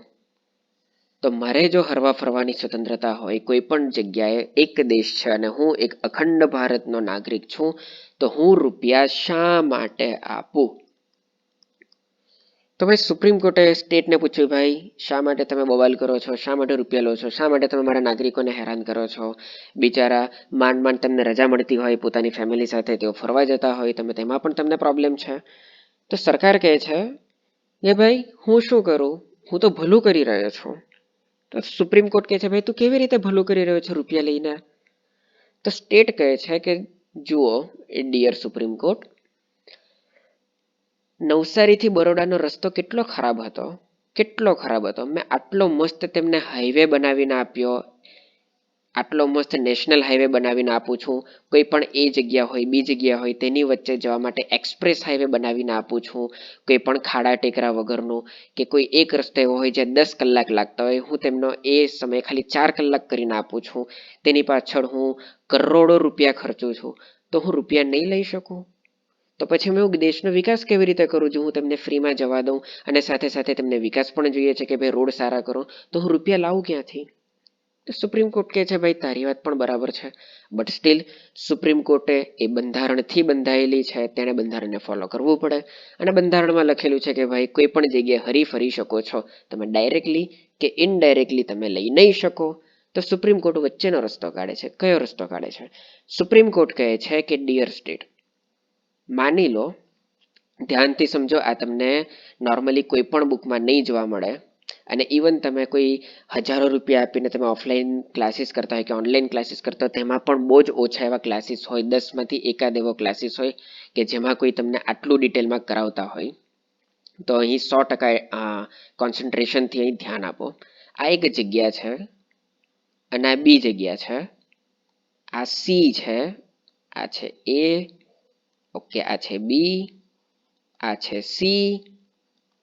તો મારે જો હરવા ફરવાની સ્વતંત્રતા હોય કોઈ પણ જગ્યાએ, એક દેશ છે અને હું એક અખંડ ભારતનો નાગરિક છું, તો હું રૂપિયા શા માટે આપું? તો ભાઈ સુપ્રીમ કોર્ટે સ્ટેટને પૂછ્યું, ભાઈ શા માટે તમે બવાલ કરો છો, શા માટે રૂપિયા લો છો, શા માટે તમે મારા નાગરિકોને હેરાન કરો છો? બિચારા માંડ માંડ તમને રજા મળતી હોય પોતાની ફેમિલી સાથે, તેઓ ફરવા જતા હોય, તમે તેમાં પણ તમને પ્રોબ્લેમ છે. તો સરકાર કહે છે કે ભાઈ હું શું કરું, હું તો ભલું કરી રહ્યો છું. તો સુપ્રીમ કોર્ટ કહે છે ભાઈ તું કેવી રીતે ભલું કરી રહ્યો છે રૂપિયા લઈને? તો સ્ટેટ કહે છે કે જુઓ ડિયર સુપ્રીમ કોર્ટ, નવસારીથી બરોડાનો રસ્તો કેટલો ખરાબ હતો, કેટલો ખરાબ હતો. મેં આટલો મસ્ત તેમને હાઈવે બનાવીને આપ્યો, આટલો મસ્ત નેશનલ હાઈવે બનાવીને આપું છું. કોઈ પણ એ જગ્યા હોય બી જગ્યા હોય તેની વચ્ચે જવા માટે એક્સપ્રેસ હાઈવે બનાવીને આપું છું, કોઈ પણ ખાડા ટેકરા વગરનું. કે કોઈ એક રસ્તો એવો હોય જ્યાં 10 કલાક લાગતા હોય, હું તેમનો એ સમય ખાલી 4 કલાક કરીને આપું છું. તેની પાછળ હું કરોડો રૂપિયા ખર્ચું છું. તો હું રૂપિયા નહીં લઈ શકું? તો પછી હું દેશનો વિકાસ કેવી રીતે કરું છું? હું તેમને ફ્રીમાં જવા દઉં અને સાથે સાથે તેમને વિકાસ પણ જોઈએ છે કે ભાઈ રોડ સારા કરો, તો હું રૂપિયા લાવું ક્યાંથી? તો સુપ્રીમ કોર્ટ કહે છે ભાઈ તારી વાત પણ બરાબર છે, બટ સ્ટીલ સુપ્રીમ કોર્ટે એ બંધારણથી બંધાયેલી છે, તેણે બંધારણને ફોલો કરવું પડે. અને બંધારણમાં લખેલું છે કે ભાઈ કોઈ પણ જગ્યાએ હરી ફરી શકો છો, તમે ડાયરેક્ટલી કે ઇનડાયરેક્ટલી તમે લઈ નહીં શકો. તો સુપ્રીમ કોર્ટ વચ્ચેનો રસ્તો કાઢે છે. કયો રસ્તો કાઢે છે? સુપ્રીમ કોર્ટ કહે છે કે ડિયર સ્ટેટ, માની લો, ધ્યાનથી સમજો, આ તમને નોર્મલી કોઈ પણ બુકમાં નહીં જોવા મળે. અને ઇવન તમે કોઈ હજારો રૂપિયા આપીને તમે ઓફલાઈન ક્લાસીસ કરતા હોય કે ઓનલાઈન ક્લાસીસ કરતા હોય, તેમાં પણ બહુ જ ઓછા એવા ક્લાસીસ હોય, 10માંથી એકાદ એવો ક્લાસીસ હોય કે જેમાં કોઈ તમને આટલું ડિટેલમાં કરાવતા હોય. તો અહીં 100% કોન્સન્ટ્રેશનથી અહીં ધ્યાન આપો. આ એક જગ્યા છે અને આ બી જગ્યા છે. આ સી છે, આ છે એ, ઓકે, આ છે બી, આ છે સી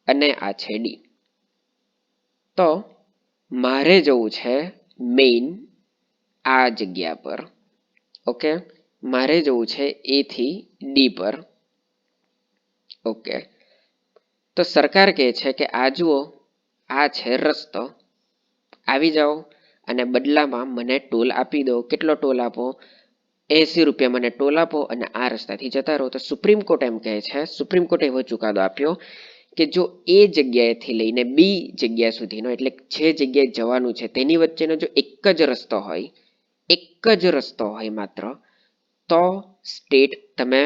અને આ છે ડી. તો મારે જવું છે મેઇન આ જગ્યા પર. ઓકે, મારે જવું છે એ થી ડી પર. ઓકે, તો સરકાર કહે છે કે આ જુઓ, આ છે રસ્તો, આવી જાઓ અને બદલામાં મને ટોલ આપી દો. કેટલો ટોલ આપો? 80 રૂપિયા મને ટોલ આપો અને આ રસ્તાથી જતા રહો. તો સુપ્રીમ કોર્ટ એમ કહે છે, સુપ્રીમ કોર્ટે એવો ચુકાદો આપ્યો કે જો એ જગ્યાએથી લઈને બી જગ્યા સુધીનો, એટલે જે જગ્યાએ જવાનું છે તેની વચ્ચેનો જો એક જ રસ્તો હોય, એક જ રસ્તો હોય માત્ર, તો સ્ટેટ તમે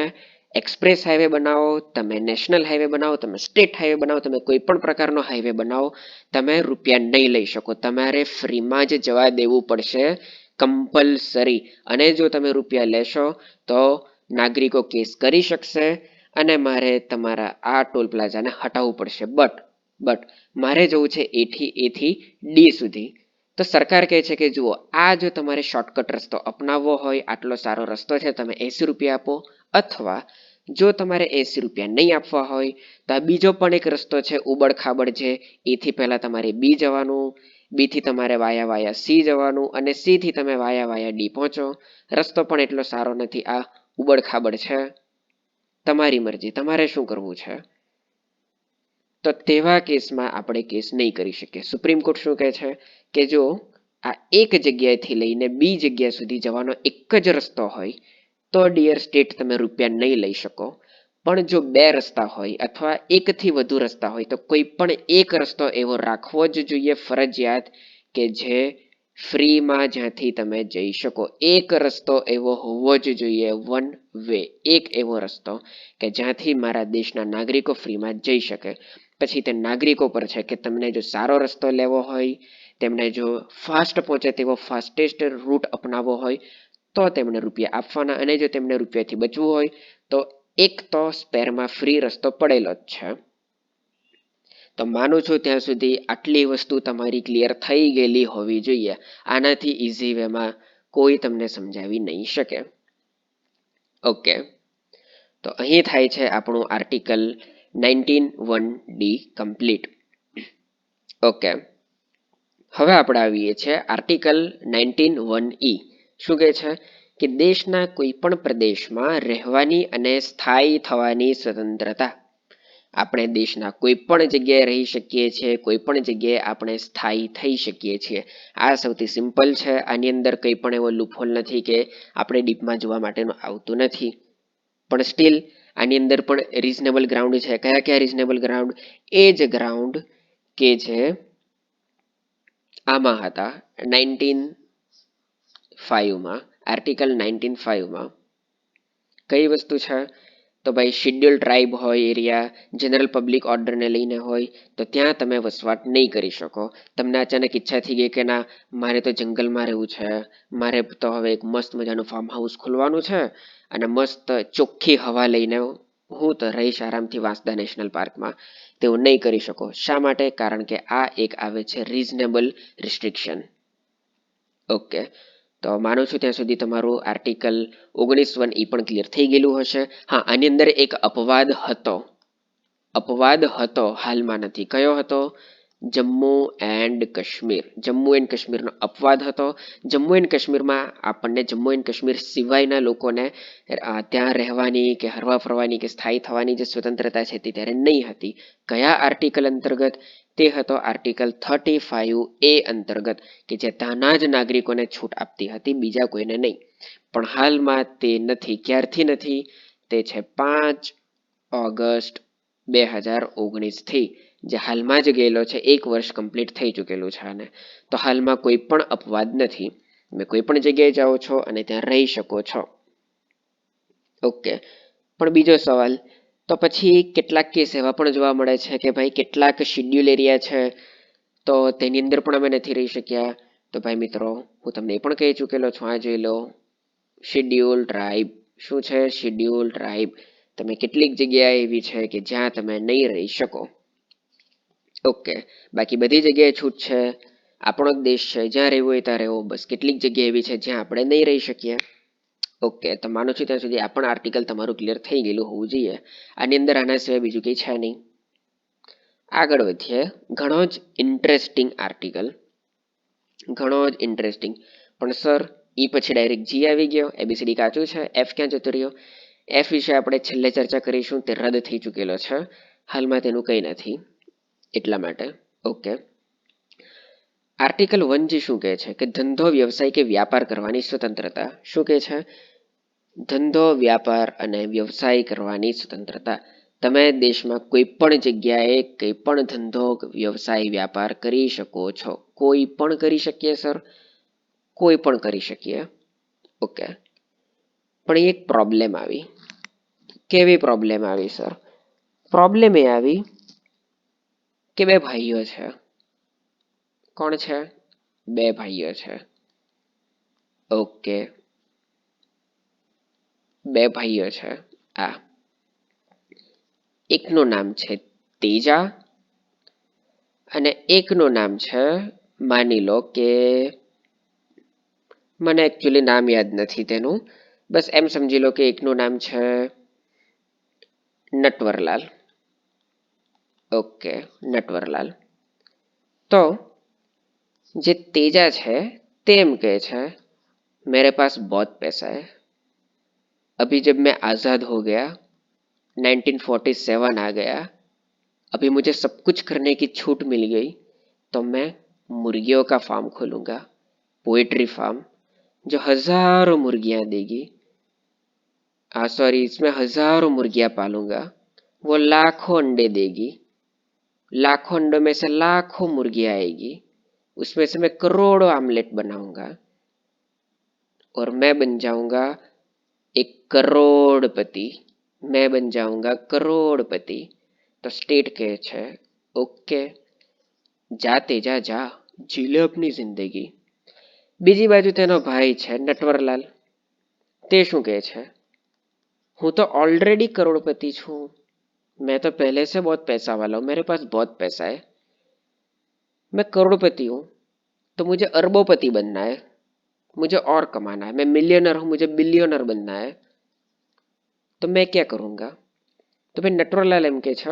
એક્સપ્રેસ હાઈવે બનાવો, તમે નેશનલ હાઈવે બનાવો, તમે સ્ટેટ હાઈવે બનાવો, તમે કોઈ પણ પ્રકારનો હાઈવે બનાવો, તમે રૂપિયા નહીં લઈ શકો. તમારે ફ્રીમાં જ જવા દેવું પડશે, કમ્પલસરી. અને જો તમે રૂપિયા લેશો તો નાગરિકો કેસ કરી શકશે અને મારે તમારા આ ટોલ પ્લાઝાને હટાવવું પડશે. બટ મારે જવું છે એથી ડી સુધી. તો સરકાર કહે છે કે જુઓ, આ જો તમારે શોર્ટકટ રસ્તો અપનાવવો હોય, આટલો સારો રસ્તો છે, તમે 80 રૂપિયા આપો. અથવા જો તમારે 80 રૂપિયા નહીં આપવા હોય તો આ બીજો પણ એક રસ્તો છે ઉબડ ખાબડ છે. એથી પહેલા તમારે બી જવાનું, બી થી તમારે વાયા સી જવાનું અને સી થી તમે વાયા ડી પહોંચો. રસ્તો પણ એટલો સારો નથી, આ ઉબડ ખાબડ છે. તમારી મરજી, તમારે શું કરવું છે? તો તેવા કેસમાં આપણે કેસ નહીં કરી શકીએ. સુપ્રીમ કોર્ટ શું કહે છે કે જો આ એક જગ્યાએથી લઈને બી જગ્યા સુધી જવાનો એક જ રસ્તો હોય તો ડિયર સ્ટેટ તમે રૂપિયા નહીં લઈ શકો. પણ જો બે રસ્તા હોય અથવા એકથી વધુ રસ્તા હોય તો કોઈ પણ એક રસ્તો એવો રાખવો જ જોઈએ ફરજિયાત કે જે ફ્રીમાં જ્યાંથી તમે જઈ શકો. એક રસ્તો એવો હોવો જ જોઈએ, વન વે, એક એવો રસ્તો કે જ્યાંથી મારા દેશના નાગરિકો ફ્રીમાં જઈ શકે. પછી તે નાગરિકો પર છે કે તમને જો સારો રસ્તો લેવો હોય, તેમને જો ફાસ્ટ પહોંચે તેવો ફાસ્ટેસ્ટ રૂટ અપનાવવો હોય તો તેમણે રૂપિયા આપવાના, અને જો તેમને રૂપિયાથી બચવું હોય તો એક તો સ્પેરમાં ફ્રી રસ્તો પડેલો જ છે. તો માનું છું ત્યાં સુધી આટલી વસ્તુ તમારી ક્લિયર થઈ ગયેલી હોવી જોઈએ. આનાથી ઇઝી વેમાં કોઈ તમને સમજાવી નહીં શકે. ઓકે, તો અહીં થાય છે આપણું આર્ટિકલ 19(1)D કમ્પ્લીટ. ઓકે, હવે આપણે આવીએ છીએ આર્ટિકલ 19(1)E. શું કહે છે કે દેશના કોઈ પણ પ્રદેશમાં રહેવાની અને સ્થાયી થવાની સ્વતંત્રતા. આપણે દેશના કોઈ પણ જગ્યાએ રહી શકીએ છીએ, કોઈ પણ જગ્યાએ આપણે સ્થાયી થઈ શકીએ છીએ. આ સૌથી સિમ્પલ છે. આની અંદર કંઈ પણ એવો લૂપહોલ નથી કે આપણે ડીપમાં જોવા માટેનું આવતું નથી. પણ સ્ટીલ આની અંદર પણ રીઝનેબલ ગ્રાઉન્ડ છે. કયા કયા રીઝનેબલ ગ્રાઉન્ડ? એ જ ગ્રાઉન્ડ કે જે આમાં હતા 19(5)માં, આર્ટિકલ 19(5)માં. કઈ વસ્તુ છે? તો ભાઈ શેડ્યુલ ટ્રાઇબ હોય એરિયા, જનરલ પબ્લિક ઓર્ડરને લઈને હોય, તો ત્યાં તમે વસવાટ નહીં કરી શકો. તમને અચાનક ઈચ્છા થઈ ગઈ કે ના, મારે તો જંગલમાં રહેવું છે, મારે તો હવે એક મસ્ત મજાનું ફાર્મ હાઉસ ખોલવાનું છે અને મસ્ત ચોખ્ખી હવા લઈને હું તો રહીશ આરામથી વાંસદા નેશનલ પાર્કમાં. તેવું નહીં કરી શકો. શા માટે? કારણ કે આ એક આવે છે રીઝનેબલ રિસ્ટ્રિક્શન. ઓકે, તો માનું છું ત્યાં સુધી તમારું આર્ટિકલ 19(1)E પણ ક્લિયર થઈ ગયેલું હશે. હા, આની અંદર એક અપવાદ હતો, હાલમાં નથી. કયો હતો? જમ્મુ એન્ડ કાશ્મીર. જમ્મુ એન્ડ કાશ્મીરનો અપવાદ હતો. જમ્મુ એન્ડ કાશ્મીરમાં આપણને જમ્મુ એન્ડ કાશ્મીર સિવાયના લોકોને ત્યાં રહેવાની કે હરવા ફરવાની કે સ્થાયી થવાની જે સ્વતંત્રતા છે તે ત્યારે નહીં હતી. કયા આર્ટિકલ અંતર્ગત? તે હતો આર્ટિકલ 35(A) અંતર્ગત, કે જે ત્યાંના જ નાગરિકોને છૂટ આપતી હતી, બીજા કોઈને નહીં. પણ હાલમાં તે નથી. ક્યારથી નથી? તે છે 5 ઓગસ્ટ 2019થી, જે હાલમાં જ ગયેલો છે. 1 વર્ષ કમ્પ્લીટ થઈ ચૂકેલું છે આને. તો હાલમાં કોઈ પણ અપવાદ નથી. તમે કોઈ પણ જગ્યાએ જાઓ છો અને ત્યાં રહી શકો છો. ઓકે, પણ બીજો સવાલ, તો પછી કેટલાક કેસ એવા પણ જોવા મળે છે કે ભાઈ કેટલાક શેડ્યુલ એરિયા છે તો તેની અંદર પણ અમે નથી રહી શક્યા. તો ભાઈ મિત્રો, હું તમને એ પણ કહી ચૂકેલો છું. આ જોઈ લો, શેડ્યુલ ટ્રાઇબ. શું છે? Schedule tribe. તમે કેટલીક જગ્યાએ એવી છે કે જ્યાં તમે નહીં રહી શકો. ઓકે, બાકી બધી જગ્યાએ છૂટ છે. આપણો જ દેશ છે, જ્યાં રહેવું હોય ત્યાં રહેવું. બસ કેટલીક જગ્યા એવી છે જ્યાં આપણે નહીં રહી શકીએ. ઓકે, તો માનું છું ત્યાં સુધી આ પણ આર્ટિકલ તમારું ક્લિયર થઈ ગયેલું હોવું જોઈએ. આની અંદર આના સિવાય બીજું કંઈ છે નહીં. આગળ વધીએ. ઘણો જ ઇન્ટરેસ્ટિંગ આર્ટિકલ, ઘણો જ ઇન્ટરેસ્ટિંગ. પણ સર, ઈ પછી ડાયરેક્ટ જી આવી ગયો, એબીસીડી કાચું છે, એફ ક્યાં જતો રહ્યો? એફ વિશે આપણે છેલ્લે ચર્ચા કરીશું, તે રદ થઈ ચૂકેલો છે. હાલમાં તેનું કંઈ નથી એટલા માટે. ઓકે, આર્ટિકલ 1G શું કહે છે? કે ધંધો, વ્યવસાય કે વ્યાપાર કરવાની સ્વતંત્રતા. શું કહે છે? ધંધો, વ્યાપાર અને વ્યવસાય કરવાની સ્વતંત્રતા. તમે દેશમાં કોઈ પણ જગ્યાએ કંઈ પણ ધંધો, વ્યવસાય, વ્યાપાર કરી શકો છો. કોઈ પણ કરી શકીએ સર? કોઈ પણ કરી શકીએ. ઓકે, પણ એક પ્રોબ્લેમ આવી. કેવી પ્રોબ્લેમ આવી સર? પ્રોબ્લેમ એ આવી કે બે ભાઈઓ છે. કોણ છે? બે ભાઈઓ છે. ઓકે, બે ભાઈઓ છે. આ એકનું નામ છે તેજા અને એકનું નામ છે, માની લો કે, મને એકચ્યુઅલી નામ યાદ નથી તેનું, બસ એમ સમજી લો કે એકનું નામ છે નટવરલાલ. ઓકે, નટવરલાલ. તો જે तेजा है तेम कहे है, मेरे पास बहुत पैसा है, अभी जब मैं आज़ाद हो गया, 1947 आ गया, अभी मुझे सब कुछ करने की छूट मिल गई, तो मैं मुर्गियों का फार्म खोलूंगा, पोएट्री फार्म, जो हजारों मुर्गियां देगी. सॉरी, इसमें हजारों मुर्गियां पालूंगा, वो लाखों अंडे देगी, लाखों अंडों में से लाखों मुर्गियां आएगी, उसमें से मैं करोड़ों आमलेट बनाऊंगा और मैं बन जाऊंगा एक करोड़पति. मैं बन जाऊंगा करोड़पति. तो स्टेट कहे छे ओके, जा तेजा जा, जी ले अपनी जिंदगी. બીજી બાજુ તેનો ભાઈ છે નટવરલાલ. તે શું કહે છે, હું तो ऑलरेडी करोड़पति छूं, मैं तो पहले से बहुत पैसा वाला हूं, मेरे पास बहुत पैसा है, मैं करोड़पति हूं, तो मुझे अरबोपति बनना है, मुझे और कमाना है, मैं मिलियनर हूं, मुझे बिलियनर बनना है, तो मैं क्या करूंगा? तो भाई नटवरलाल एम के છે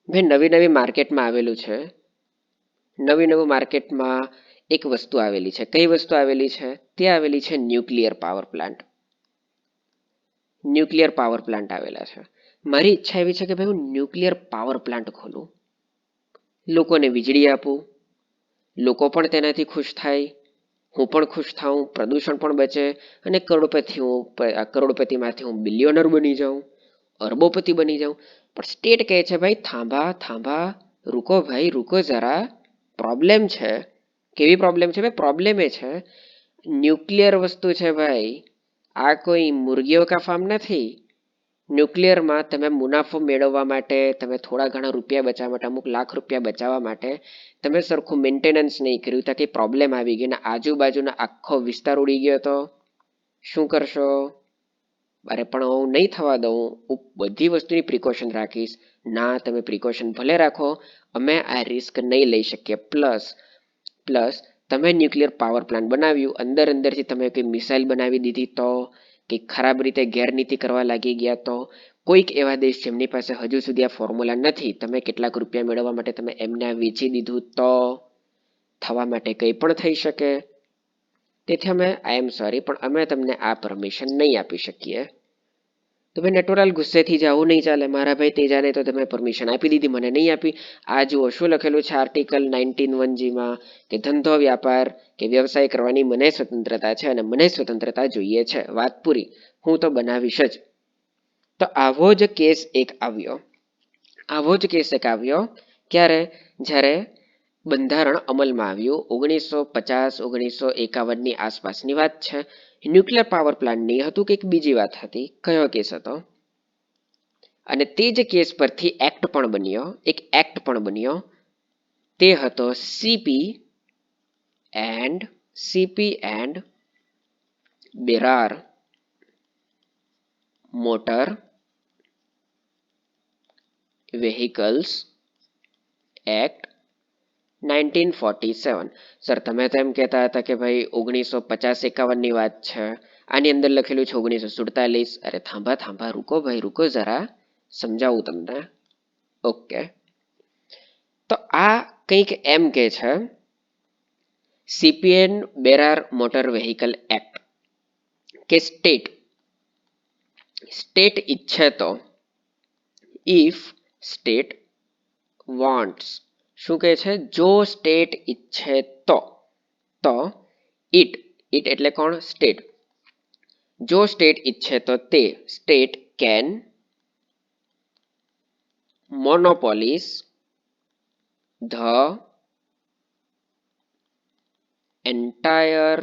ભાઈ નવી નવી માર્કેટમાં આવેલું છે, નવી નવું માર્કેટમાં એક વસ્તુ આવેલી છે. કઈ વસ્તુ આવેલી છે? તે આવેલી છે nuclear power plant. Nuclear power plant આવેલા છે. મારી ઈચ્છા એવી છે કે ભાઈ હું ન્યુક્લિયર પાવર પ્લાન્ટ ખોલું, લોકોને વીજળી આપું, લોકો પણ તેનાથી ખુશ થાય, હું પણ ખુશ થાઉં, પ્રદૂષણ પણ બચે અને કરોડપતિમાંથી હું બિલિયનર બની જાઉં, અરબોપતિ બની જાઉં. પણ સ્ટેટ કહે છે ભાઈ થાંભા થાંભા, રૂકો ભાઈ રૂકો જરા, પ્રોબ્લેમ છે. કેવી પ્રોબ્લેમ છે ભાઈ? પ્રોબ્લેમ એ છે ન્યુક્લિયર વસ્તુ છે ભાઈ, આ કોઈ મુર્ગીઓ કા ફાર્મ નથી. ન્યુક્લિયરમાં તમે મુનાફો મેળવવા માટે, તમે થોડા ઘણા રૂપિયા બચાવવા માટે, અમુક લાખ રૂપિયા બચાવવા માટે તમે સરખું મેન્ટેનન્સ નહીં કર્યું, ત્યાં કંઈ પ્રોબ્લેમ આવી ગઈ ને આજુબાજુનો આખો વિસ્તાર ઉડી ગયો તો શું કરશો? અરે પણ હું નહીં થવા દઉં, હું બધી વસ્તુની પ્રિકોશન રાખીશ. ના, તમે પ્રિકોશન ભલે રાખો, અમે આ રિસ્ક નહીં લઈ શકીએ. પ્લસ તમે ન્યુક્લિયર પાવર પ્લાન્ટ બનાવ્યું, અંદરથી તમે કોઈ મિસાઇલ બનાવી દીધી તો, કે ખરાબ રીતે ગેરનીતિ કરવા લાગી ગયા તો, કોઈક એવા દેશ જેમની પાસે હજુ સુધી આ ફોર્મ્યુલા નથી, તમે કેટલાક રૂપિયા મેળવવા માટે તમે એમને આ વેચી દીધું તો થવા માટે કંઈ પણ થઈ શકે. તેથી અમે આઈ એમ સોરી, પણ અમે તમને આ પરમિશન નહીં આપી શકીએ. તો ભાઈ નટવરલાલ ગુસ્સેથી જવું નહીં ચાલે. મારા ભાઈ તેજાને તો તમે પરમિશન આપી દીધી, મને નહીં આપી. આ જુઓ શું લખેલું છે આર્ટિકલ 19(1)(g)માં કે ધંધો વ્યાપાર કે વ્યવસાય કરવાની મને સ્વતંત્રતા છે અને મને સ્વતંત્રતા જોઈએ છે. વાત પૂરી, હું તો બનાવીશ જ. તો આવો જ કેસ એક આવ્યો ક્યારે? જ્યારે બંધારણ અમલમાં આવ્યું 1950-1951ની આસપાસની વાત છે. ન્યુક્લિયર પાવર પ્લાન્ટની હતું કે એક બીજી વાત હતી? કયો કેસ હતો? અને તે જ કેસ પરથી એક્ટ પણ બન્યો. તે હતો CP and Berar motor vehicles act 1947. Sir તમે તો એમ કહેતા હતા કે ભાઈ 1950-51ની વાત છે, આની અંદર લખેલું છે 1947. અરે થાંભા રૂકો ભાઈ રૂકો જરા, સમજાવું તમને. ઓકે, તો આ કંઈક એમ કે છે સીપીએન બેરાર મોટર વેહિકલ એક્ટ કે સ્ટેટ ઈચ્છે તો, ઇફ સ્ટેટ વોન્ટ્સ, શું કહે છે? જો સ્ટેટ ઈચ્છે તો ઇટ એટલે કોણ? સ્ટેટ. જો સ્ટેટ ઈચ્છે તો તે state can monopolise the entire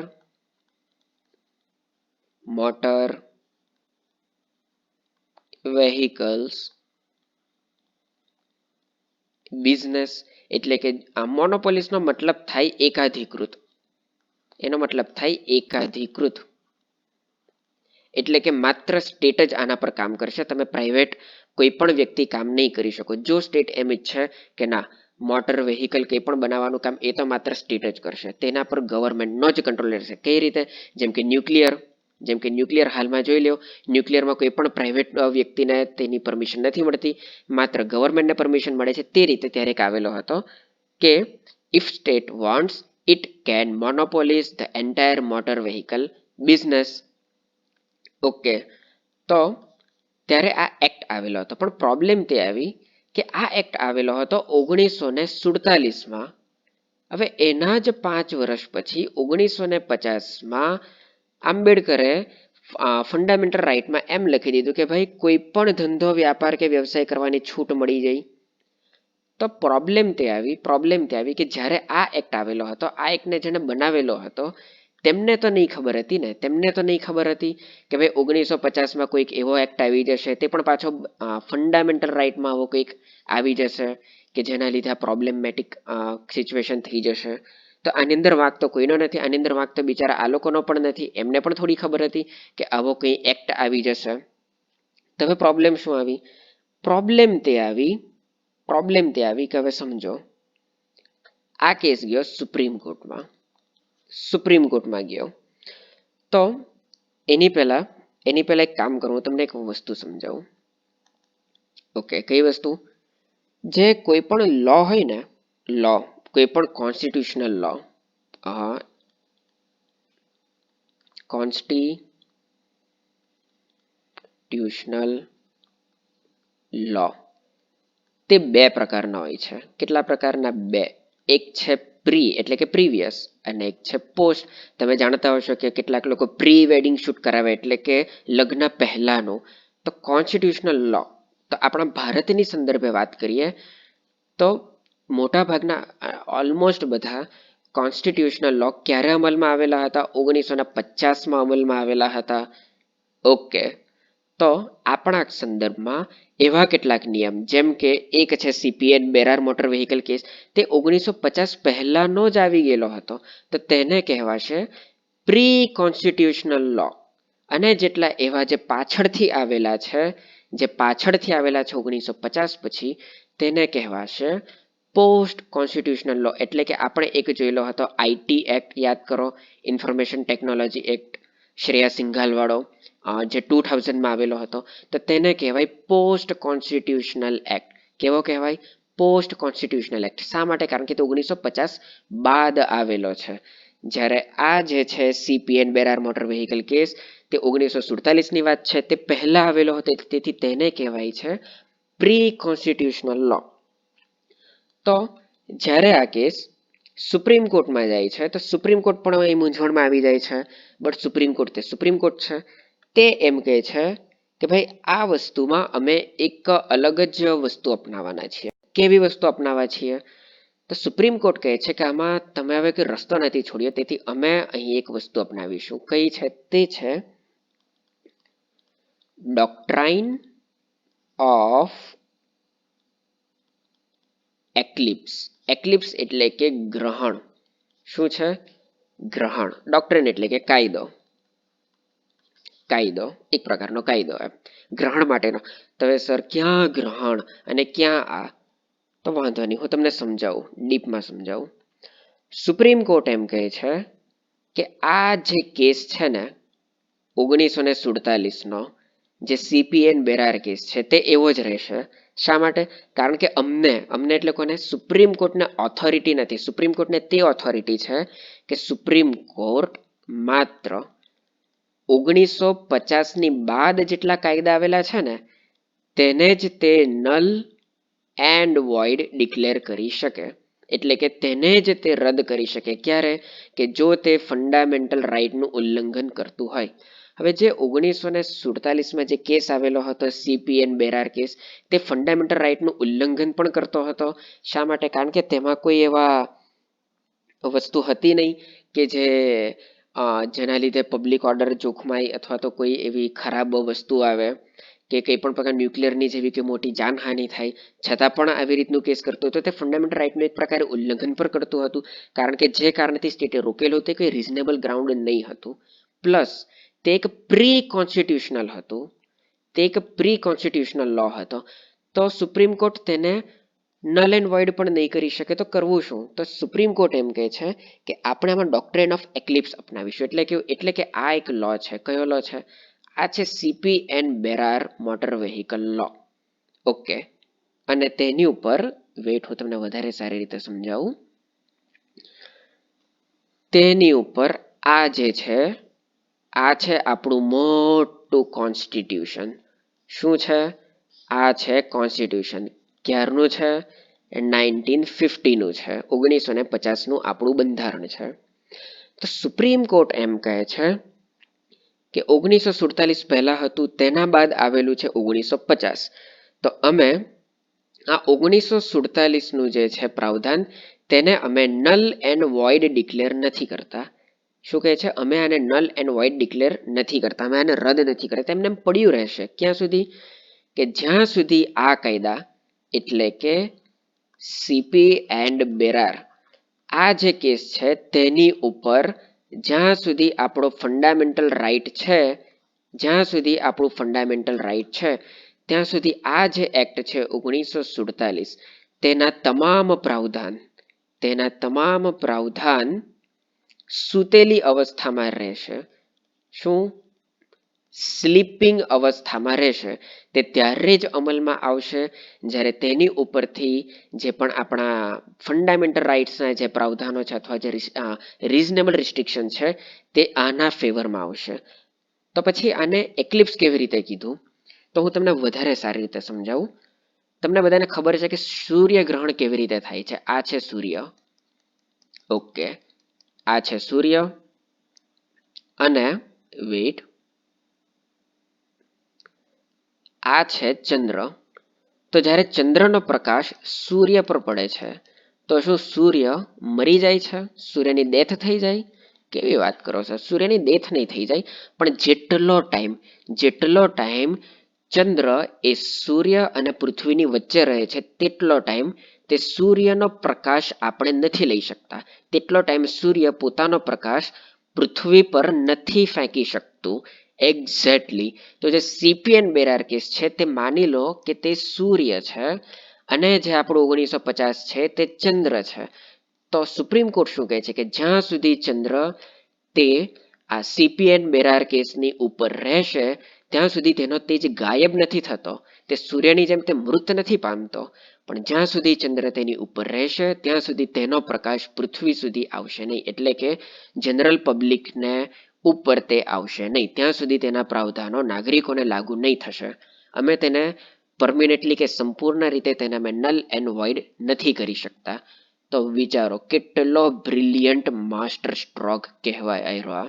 motor vehicles business. એટલે કે આ મોનોપોલીસનો મતલબ થાય એકાધિકૃત. એનો મતલબ થાય એકાધિકૃત એટલે કે માત્ર સ્ટેટ જ આના પર કામ કરશે, તમે પ્રાઇવેટ કોઈ પણ વ્યક્તિ કામ નહીં કરી શકો. જો સ્ટેટ એમ ઈચ્છે કે ના મોટર વેહિકલ કંઈ પણ બનાવવાનું કામ એ તો માત્ર સ્ટેટ જ કરશે, તેના પર ગવર્મેન્ટનો જ કંટ્રોલ રહેશે. કઈ રીતે? જેમ કે ન્યુક્લિયર હાલમાં જોઈ લો, ન્યુક્લિયરમાં કોઈ પણ પ્રાઇવેટ વ્યક્તિને તેની પરમિશન નથી મળતી, માત્ર ગવર્મેન્ટને પરમિશન મળે છે. તે રીતે ત્યારે એક આવેલો હતો કે if state wants it can monopolise the entire motor vehicle business. Okay, તો ત્યારે આ એક્ટ આવેલો હતો. પણ પ્રોબ્લેમ તે આવી કે આ એક્ટ આવેલો હતો 1947માં. હવે એના જ 5 વર્ષ પછી 1950માં આંબેડકરે ફંડામેન્ટલ રાઇટમાં એમ લખી દીધું કે ભાઈ કોઈ પણ ધંધો વ્યાપાર કે વ્યવસાય કરવાની છૂટ મળી જાય. તો પ્રોબ્લેમ તે આવી કે જ્યારે આ એક્ટ આવેલો હતો, આ એક્ટને જેને બનાવેલો હતો તેમને તો નહીં ખબર હતી કે ભાઈ 1950માં કોઈક એવો એક્ટ આવી જશે, તે પણ પાછો ફંડામેન્ટલ રાઇટમાં આવો કંઈક આવી જશે કે જેના લીધે આ પ્રોબ્લેમેટિક સિચ્યુએશન થઈ જશે. તો આની અંદર વાંક તો કોઈનો નથી, આની અંદર વાંક તો બિચારા આ લોકોનો પણ નથી. એમને પણ થોડી ખબર હતી કે આવો કંઈ એક્ટ આવી જશે. તો હવે પ્રોબ્લેમ શું આવી? પ્રોબ્લેમ તે આવી કે હવે સમજો, આ કેસ ગયો સુપ્રીમ કોર્ટમાં ગયો. તો એની પહેલા એક કામ કરું, હું તમને એક વસ્તુ સમજાવું. ઓકે, કઈ વસ્તુ? જે કોઈ પણ લો હોય ને, લો, કોઈ પણ કોન્સ્ટિટ્યુશનલ લો, કોન્સ્ટિટ્યુશનલ લો, તે બે પ્રકારના હોય છે. કેટલા પ્રકારના? બે. એક છે પ્રી એટલે કે પ્રીવિયસ, અને એક છે પોસ્ટ. તમે જાણતા હશો કે કેટલાક લોકો પ્રી વેડિંગ શૂટ કરાવે એટલે કે લગ્ન પહેલાનું. તો કોન્સ્ટિટ્યુશનલ લો, તો આપણા ભારતની સંદર્ભે વાત કરીએ તો મોટા ભાગના ઓલમોસ્ટ બધા કોન્સ્ટિટ્યુશનલ લો ક્યારે અમલમાં આવેલા હતા? 1950માં અમલમાં આવેલા હતા. ઓકે, તો આપણા સંદર્ભમાં એવા કેટલાક નિયમ, જેમ કે એક છે સીપીએન બેરાર મોટર વ્હીકલ કેસ, તે 1950 પહેલાનો જ આવી ગયેલો હતો. તો તેને કહેવાશે પ્રી કોન્સ્ટિટ્યુશનલ લો. અને જેટલા એવા જે પાછળથી આવેલા છે 1950 પછી, તેને કહેવાશે પોસ્ટ કોન્સ્ટિટ્યુશનલ લો. એટલે કે આપણે એક જોયેલો હતો આઈટી એક્ટ, યાદ કરો, information technology act, Shreya Singhal વાળો, જે 2000માં આવેલો હતો. તો તેને કહેવાય પોસ્ટ કોન્સ્ટિટ્યુશનલ એક્ટ. કેવો કહેવાય? Post constitutional act. શા માટે? કારણ કે તે 1950 બાદ આવેલો છે. જ્યારે આ જે છે સીપીએન બેરાર મોટર વ્હીકલ કેસ, તે 1947ની વાત છે, તે પહેલા આવેલો હતો. તેથી તેને કહેવાય છે પ્રી કોન્સ્ટિટ્યુશનલ લો. તો જ્યારે આ કેસ સુપ્રીમ કોર્ટમાં જાય છે, તો સુપ્રીમ કોર્ટ પણ અહીં મૂંઝવણમાં આવી જાય છે. બટ સુપ્રીમ કોર્ટ છે, તે એમ કહે છે કે ભાઈ આ વસ્તુમાં અમે એક અલગ જ વસ્તુ અપનાવવાના છીએ. કેવી વસ્તુ અપનાવવા છીએ? તો સુપ્રીમ કોર્ટ કહે છે કે આમાં તમે હવે કોઈ રસ્તો નથી છોડ્યો, તેથી અમે અહીં એક વસ્તુ અપનાવીશું. કઈ છે? તે છે ડોક્ટ્રાઇન ઓફ એક્લિપ્સ. એક્લિપ્સ એટલે કે ગ્રહણ. શું છે? ગ્રહણ. ડોક્ટ્રિન એટલે કે કાયદો, એક પ્રકારનો કાયદો એમ, ગ્રહણ માટેનો. તો હવે સર ક્યાં ગ્રહણ અને ક્યાં આ? તો વાંધો નહીં, હું તમને સમજાવું, ડીપમાં સમજાવું. સુપ્રીમ કોર્ટ એમ કહે છે કે આ જે કેસ છે ને 1947નો, જે સીપીએન બેરાર કેસ છે, તે એવો જ રહેશે. શા માટે? કારણ કે અમને એટલે કોને? સુપ્રીમ કોર્ટને ઓથોરિટી નથી. સુપ્રીમ કોર્ટને તે ઓથોરિટી છે કે સુપ્રીમ કોર્ટ માત્ર 1950ની બાદ જેટલા કાયદા આવેલા છે ને, તેને જ તે નલ એન્ડ વોઇડ ડિક્લેર કરી શકે. એટલે કે તેને જ તે રદ કરી શકે. ક્યારે? કે જો તે ફંડામેન્ટલ રાઇટનું ઉલ્લંઘન કરતું હોય. હવે જે 1947માં જે કેસ આવેલો હતો સીપીએન બેરાર કેસ, તે ફંડામેન્ટલ રાઇટનું ઉલ્લંઘન પણ કરતો હતો. શા માટે? કારણ કે તેમાં કોઈ એવા વસ્તુ હતી નહીં કે જેના લીધે પબ્લિક ઓર્ડર જોખમાય, અથવા તો કોઈ એવી ખરાબ વસ્તુ આવે કે કંઈ પણ પ્રકાર ન્યુક્લિયરની જેવી કે મોટી જાનહાનિ થાય, છતાં પણ આવી રીતનું કેસ કરતું હતું. તે ફંડામેન્ટલ રાઇટનું એક પ્રકારે ઉલ્લંઘન પણ કરતું હતું. કારણ કે જે કારણથી સ્ટેટે રોકેલું તે કોઈ રિઝનેબલ ગ્રાઉન્ડ નહીં હતું. પ્લસ તે એક પ્રી કોન્સ્ટિટ્યુશનલ લો હતો. તો સુપ્રીમ કોર્ટ તેને નલ એન્ડ વોઇડ પણ નહીં કરી શકે. તો કરવું શું? તો સુપ્રીમ કોર્ટ એમ કહે છે કે આપણે આમાં ડોક્ટ્રિન ઓફ એક્લિપ્સ અપનાવીશું. એટલે કે આ એક લો છે. કયો લો છે? આ છે સીપીએન બેરાર મોટર વ્હીકલ લો. ઓકે, અને તેની ઉપર વેટ, હું તમને વધારે સારી રીતે સમજાવું. તેની ઉપર આ જે છે, આ છે આપણું મોટું કોન્સ્ટિટ્યુશન. શું છે? આ છે કોન્સ્ટિટ્યુશન. ક્યારનું છે? 1950નું છે. 1950નું આપણું બંધારણ છે. તો સુપ્રીમ કોર્ટ એમ કહે છે કે 1947 પહેલા હતું, તેના બાદ આવેલું છે 1950. તો અમે આ 1947નું જે છે પ્રાવધાન, તેને અમે નલ એન્ડ વોઇડ ડિક્લેર નથી કરતા. શું કહે છે? અમે આને નલ એન્ડ વોઇડ ડિક્લેર નથી કરતા, અમે આને રદ નથી કરતા. એમને પડ્યું રહેશે. ક્યાં સુધી? કે જ્યાં સુધી આ કાયદા, એટલે કે સીપી એન્ડ બેરાર, આ જે કેસ છે તેની ઉપર જ્યાં સુધી આપણો ફંડામેન્ટલ રાઈટ છે, જ્યાં સુધી આપણું ફંડામેન્ટલ રાઈટ છે ત્યાં સુધી આ જે એક્ટ છે 1947 તેના તમામ પ્રાવધાન સૂતેલી અવસ્થામાં રહેશે. શું? સ્લીપિંગ અવસ્થામાં રહેશે. તે ત્યારે જ અમલમાં આવશે જ્યારે તેની ઉપરથી જે પણ આપણા ફંડામેન્ટલ રાઇટ્સના જે પ્રાવધાનો છે અથવા જે રીઝનેબલ રિસ્ટ્રિક્શન છે તે આના ફેવરમાં આવશે. તો પછી આને એક્લિપ્સ કેવી રીતે કીધું? તો હું તમને વધારે સારી રીતે સમજાવું. તમને બધાને ખબર છે કે સૂર્યગ્રહણ કેવી રીતે થાય છે. આ છે સૂર્ય, ઓકે, આ છે સૂર્ય અને વેઇટ, આ છે ચંદ્ર. તો જ્યારે ચંદ્રનો પ્રકાશ સૂર્ય પર પડે છે તો શું સૂર્ય મરી જાય છે? સૂર્યની ડેથ થઈ જાય? કેવી વાત કરો છો? સૂર્યની ડેથ નહીં થઈ જાય, પણ જેટલો ટાઈમ ચંદ્ર એ સૂર્ય અને પૃથ્વીની વચ્ચે રહે છે તેટલો ટાઈમ તે સૂર્યનો પ્રકાશ આપણે નથી લઈ શકતા. તેટલો ટાઈમ સૂર્ય પોતાનો પ્રકાશ પૃથ્વી પર નથી ફેંકી શકતું. એક્ઝેક્ટલી. તો જે સીપીએન બેરાર કેસ છે તે માની લો કે તે સૂર્ય છે અને જે આપણું 1950 છે તે ચંદ્ર છે. તો સુપ્રીમ કોર્ટ શું કહે છે કે જ્યાં સુધી ચંદ્ર તે આ સીપીએન બેરાર કેસની ઉપર રહેશે ત્યાં સુધી તેનો તેજ ગાયબ નથી થતો, તે સૂર્યની જેમ તે મૃત નથી પામતો, પણ જ્યાં સુધી ચંદ્ર તેની ઉપર રહેશે ત્યાં સુધી તેનો પ્રકાશ પૃથ્વી સુધી આવશે નહીં, એટલે કે જનરલ પબ્લિકને ઉપર તે આવશે નહીં. ત્યાં સુધી તેના પ્રાવધાનો નાગરિકોને લાગુ નહીં થશે. અમે તેને પરમિનેન્ટલી કે સંપૂર્ણ રીતે તેને અમે નલ એન્ડ વોઇડ નથી કરી શકતા. તો વિચારો કેટલો બ્રિલિયન્ટ માસ્ટર સ્ટ્રોક કહેવાય આવ્યો.